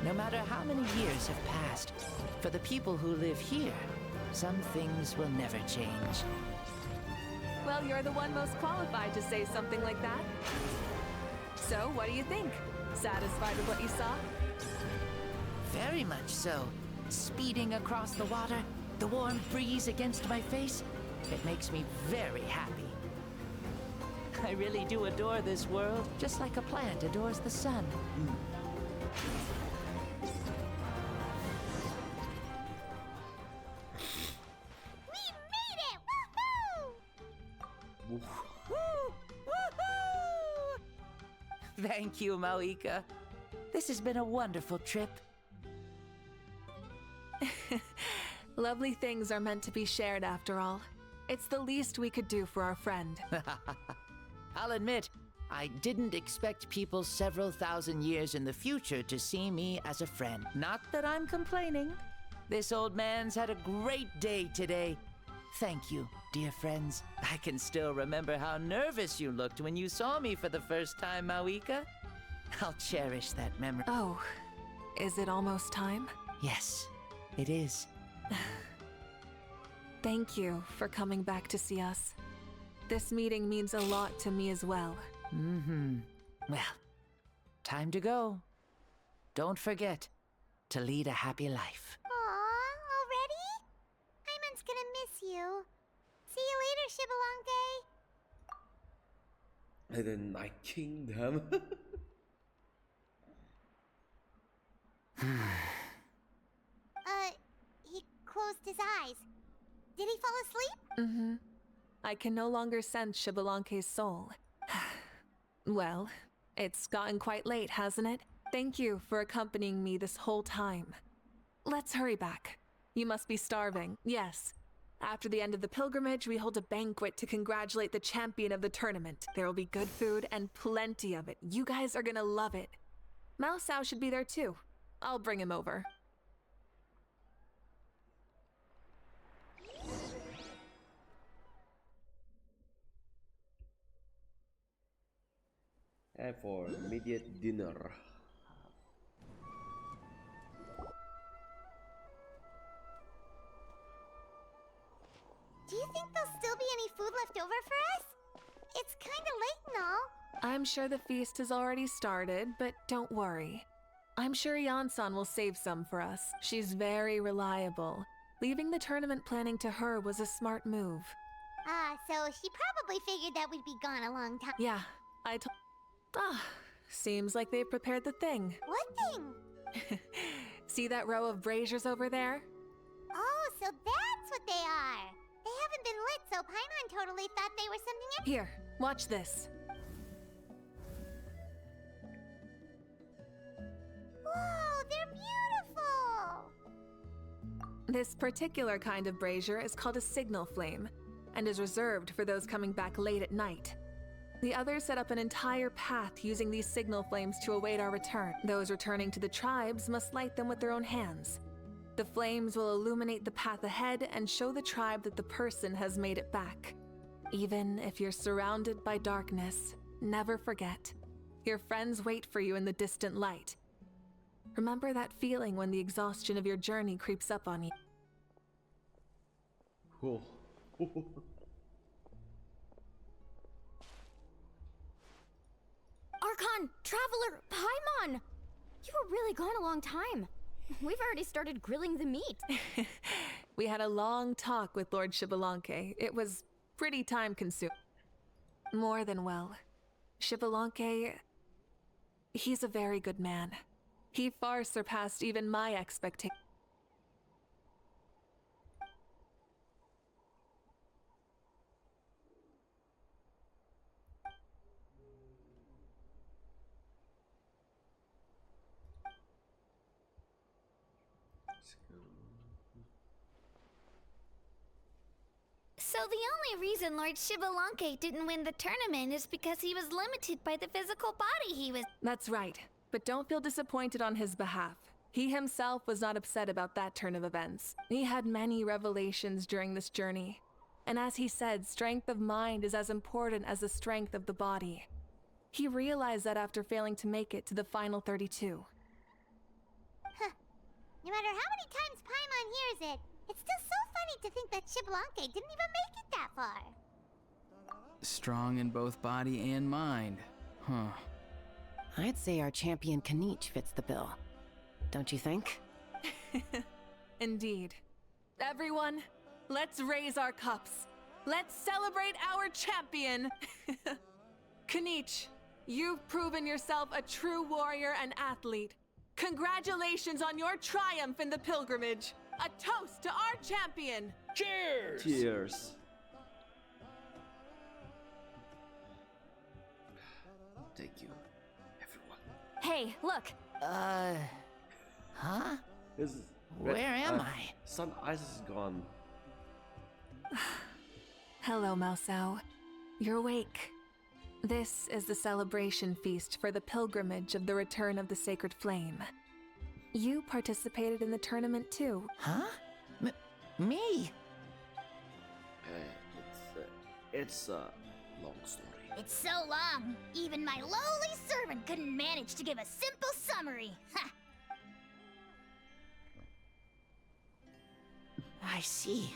No matter how many years have passed, for the people who live here, some things will never change. Well, you're the one most qualified to say something like that. So, what do you think? Satisfied with what you saw? Very much so. Speeding across the water, the warm breeze against my face, it makes me very happy. I really do adore this world, just like a plant adores the sun. We made it! Woohoo! Thank you, Mavuika. This has been a wonderful trip. Lovely things are meant to be shared after all. It's the least we could do for our friend. I'll admit, I didn't expect people several thousand years in the future to see me as a friend. Not that I'm complaining. This old man's had a great day today. Thank you, dear friends. I can still remember how nervous you looked when you saw me for the first time, Mavuika. I'll cherish that memory. Oh, is it almost time? Yes, it is. Thank you for coming back to see us. This meeting means a lot to me as well. Well, time to go. Don't forget to lead a happy life. Aw, already? Paimon's gonna miss you. See you later, Shibalonke. And the Night Kingdom. He closed his eyes. Did he fall asleep? Mm-hmm. I can no longer sense Shibalonke's soul. Well, it's gotten quite late, hasn't it? Thank you for accompanying me this whole time. Let's hurry back. You must be starving. Yes. After the end of the pilgrimage, we hold a banquet to congratulate the champion of the tournament. There will be good food and plenty of it. You guys are gonna love it. Mao Sao should be there too. I'll bring him over. And for immediate dinner. Do you think there'll still be any food left over for us? It's kinda late and all. I'm sure the feast has already started, but don't worry. I'm sure Yansan will save some for us. She's very reliable. Leaving the tournament planning to her was a smart move. So she probably figured that we'd be gone a long time. Yeah, I told. Seems like they've prepared the thing. What thing? See that row of braziers over there? Oh, so that's what they are. They haven't been lit, so Paimon totally thought they were something else. Here, watch this. Whoa, they're beautiful! This particular kind of brazier is called a signal flame, and is reserved for those coming back late at night. The others set up an entire path using these signal flames to await our return. Those returning to the tribes must light them with their own hands. The flames will illuminate the path ahead and show the tribe that the person has made it back. Even if you're surrounded by darkness, never forget. Your friends wait for you in the distant light. Remember that feeling when the exhaustion of your journey creeps up on you. Cool. Archon! Traveler! Paimon! You were really gone a long time. We've already started grilling the meat. We had a long talk with Lord Shibalonke. It was pretty time-consuming. More than well. Shibalonke, he's a very good man. He far surpassed even my expectations. So the only reason Lord Shibalonke didn't win the tournament is because he was limited by the physical body he was... That's right, but don't feel disappointed on his behalf. He himself was not upset about that turn of events. He had many revelations during this journey. And as he said, strength of mind is as important as the strength of the body. He realized that after failing to make it to the final 32. Huh. No matter how many times Paimon hears it, it's still so funny to think that Shibalonke didn't even make it that far. Strong in both body and mind. Huh. I'd say our champion Kanich fits the bill. Don't you think? Indeed. Everyone, let's raise our cups. Let's celebrate our champion! Kanich, you've proven yourself a true warrior and athlete. Congratulations on your triumph in the pilgrimage. A toast to our champion! Cheers! Cheers. Thank you, everyone. Hey, look! Huh? This is Where am I? Sun Ice is gone. Hello, Mao Sao. You're awake. This is the celebration feast for the pilgrimage of the return of the sacred flame. You participated in the tournament too. Huh? Me? It's a long story. It's so long, even my lowly servant couldn't manage to give a simple summary. Ha! I see.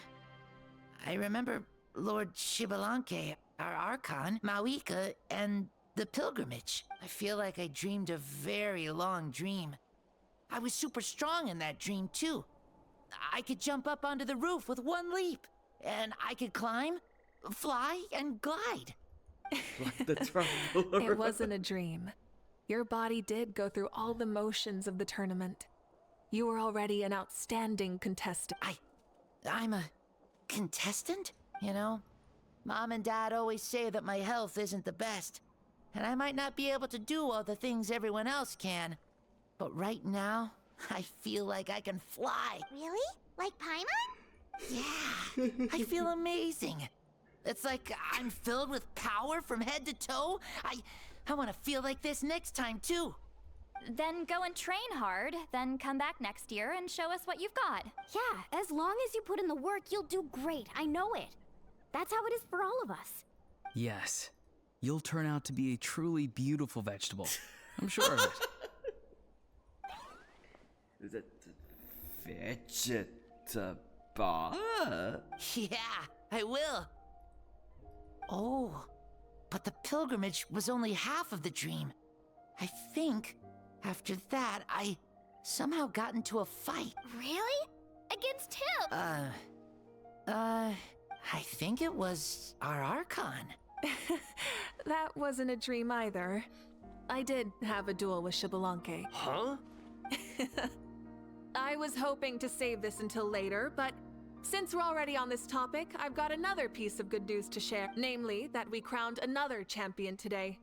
I remember Lord Shibalonke, our Archon, Mavuika, and The pilgrimage. I feel like I dreamed a very long dream. I was super strong in that dream, too. I could jump up onto the roof with one leap. And I could climb, fly, and glide. Like the traveler. It wasn't a dream. Your body did go through all the motions of the tournament. You were already an outstanding contestant. I'm a contestant? You know, Mom and Dad always say that my health isn't the best. And I might not be able to do all the things everyone else can. But right now, I feel like I can fly. Really? Like Paimon? Yeah, I feel amazing. It's like I'm filled with power from head to toe. I want to feel like this next time, too. Then go and train hard, then come back next year and show us what you've got. Yeah, as long as you put in the work, you'll do great. I know it. That's how it is for all of us. Yes. You'll turn out to be a truly beautiful vegetable. I'm sure of it. Is it vegetable? Yeah, I will. Oh, but the pilgrimage was only half of the dream. I think after that, I somehow got into a fight. Really? Against him? I think it was our Archon. That wasn't a dream either. I did have a duel with Xbalanque. Huh? I was hoping to save this until later, but since we're already on this topic, I've got another piece of good news to share. Namely, that we crowned another champion today.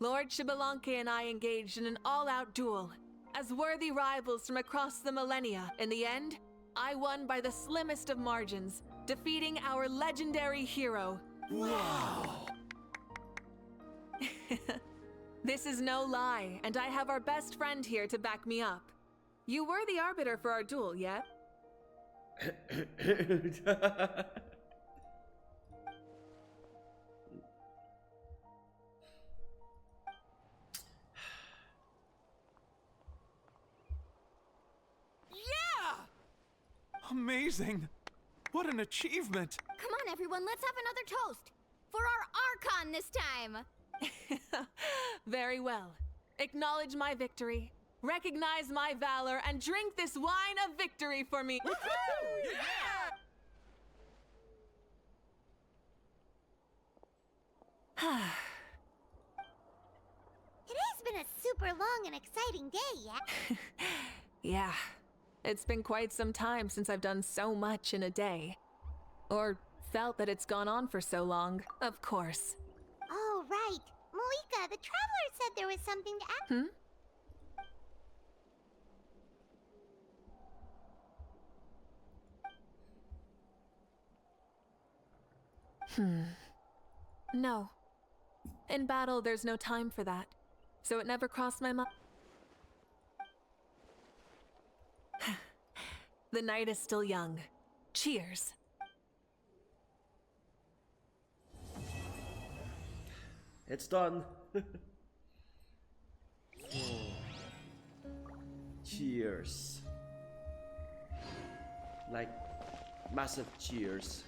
Lord Xbalanque and I engaged in an all-out duel. As worthy rivals from across the millennia, in the end, I won by the slimmest of margins, defeating our legendary hero. Wow! This is no lie, and I have our best friend here to back me up. You were the arbiter for our duel, yeah? Amazing! What an achievement! Come on, everyone, let's have another toast. For our Archon this time. Very well. Acknowledge my victory, recognize my valor, and drink this wine of victory for me. It has been a super long and exciting day, yeah? Yeah, it's been quite some time since I've done so much in a day. Or felt that it's gone on for so long, of course. Oh, right. Mavuika, the Traveler said there was something to ask. No. In battle, there's no time for that. So it never crossed my mind. The night is still young. Cheers. It's done. Cheers. Like massive cheers.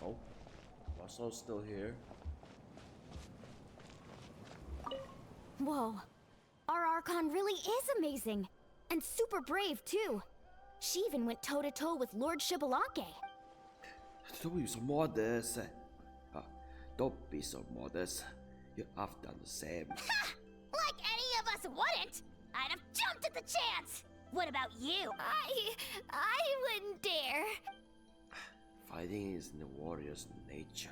Oh, Russell's still here. Whoa. Our Archon really is amazing. And super brave, too. She even went toe-to-toe with Lord Xbalanque. Don't be so modest. Don't be so modest. You have done the same. Like any of us wouldn't! I'd have jumped at the chance! What about you? I wouldn't dare. Fighting is in the warrior's nature.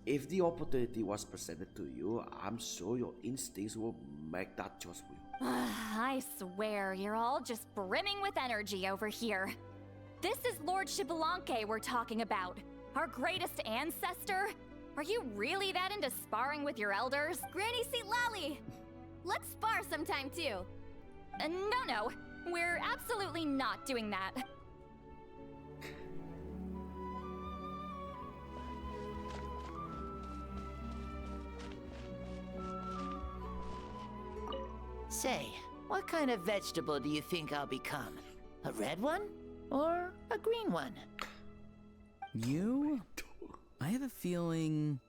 If the opportunity was presented to you, I'm sure your instincts will make that choice for you. I swear, you're all just brimming with energy over here. This is Lord Xbalanque we're talking about. Our greatest ancestor? Are you really that into sparring with your elders? Granny Seat Lolly! Let's spar sometime, too. No. We're absolutely not doing that. Say, What kind of vegetable do you think I'll become? A red one? Or a green one? You? I have a feeling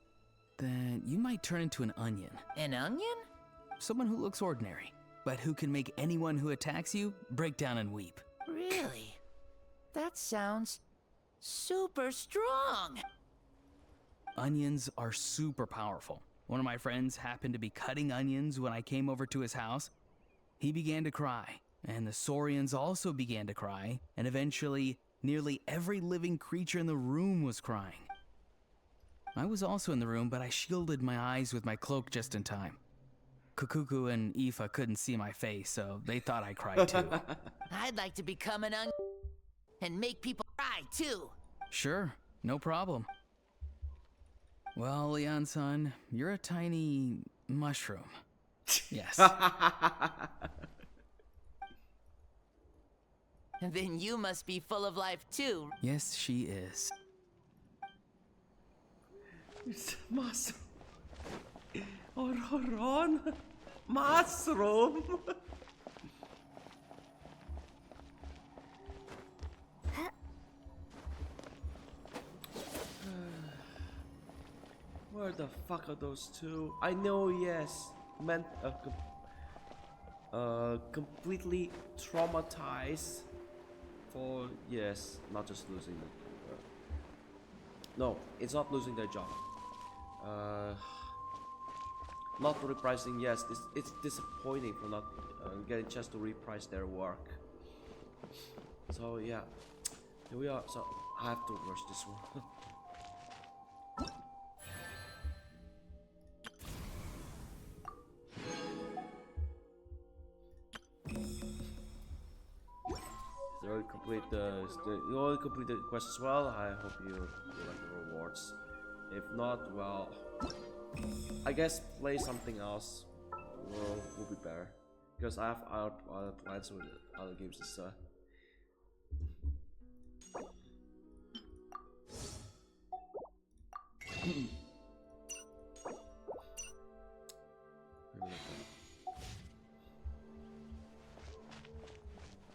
that you might turn into an onion. An onion? Someone who looks ordinary, but who can make anyone who attacks you break down and weep. Really? That sounds super strong. Onions are super powerful. One of my friends happened to be cutting onions when I came over to his house. He began to cry, and the Saurians also began to cry, and eventually, nearly every living creature in the room was crying. I was also in the room, but I shielded my eyes with my cloak just in time. Kukuku and Aoife couldn't see my face, so they thought I cried too. I'd like to become an onion and make people cry too. Sure, no problem. Well, Leon-san, you're a tiny mushroom. Yes. And then you must be full of life too. Yes, she is. Mushroom. Ron. Mushroom. Where the fuck are those two? I know, yes. Meant completely traumatized for, yes, not just losing no, it's not losing their job. Not repricing, yes, it's disappointing for not getting a chance to reprice their work. So yeah, here we are. So I have to rush this one. You already complete the quest as well. I hope you like the rewards. If not, well, I guess play something else will be better, because I have other plans with other games and stuff.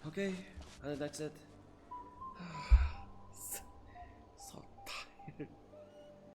Okay, and that's it.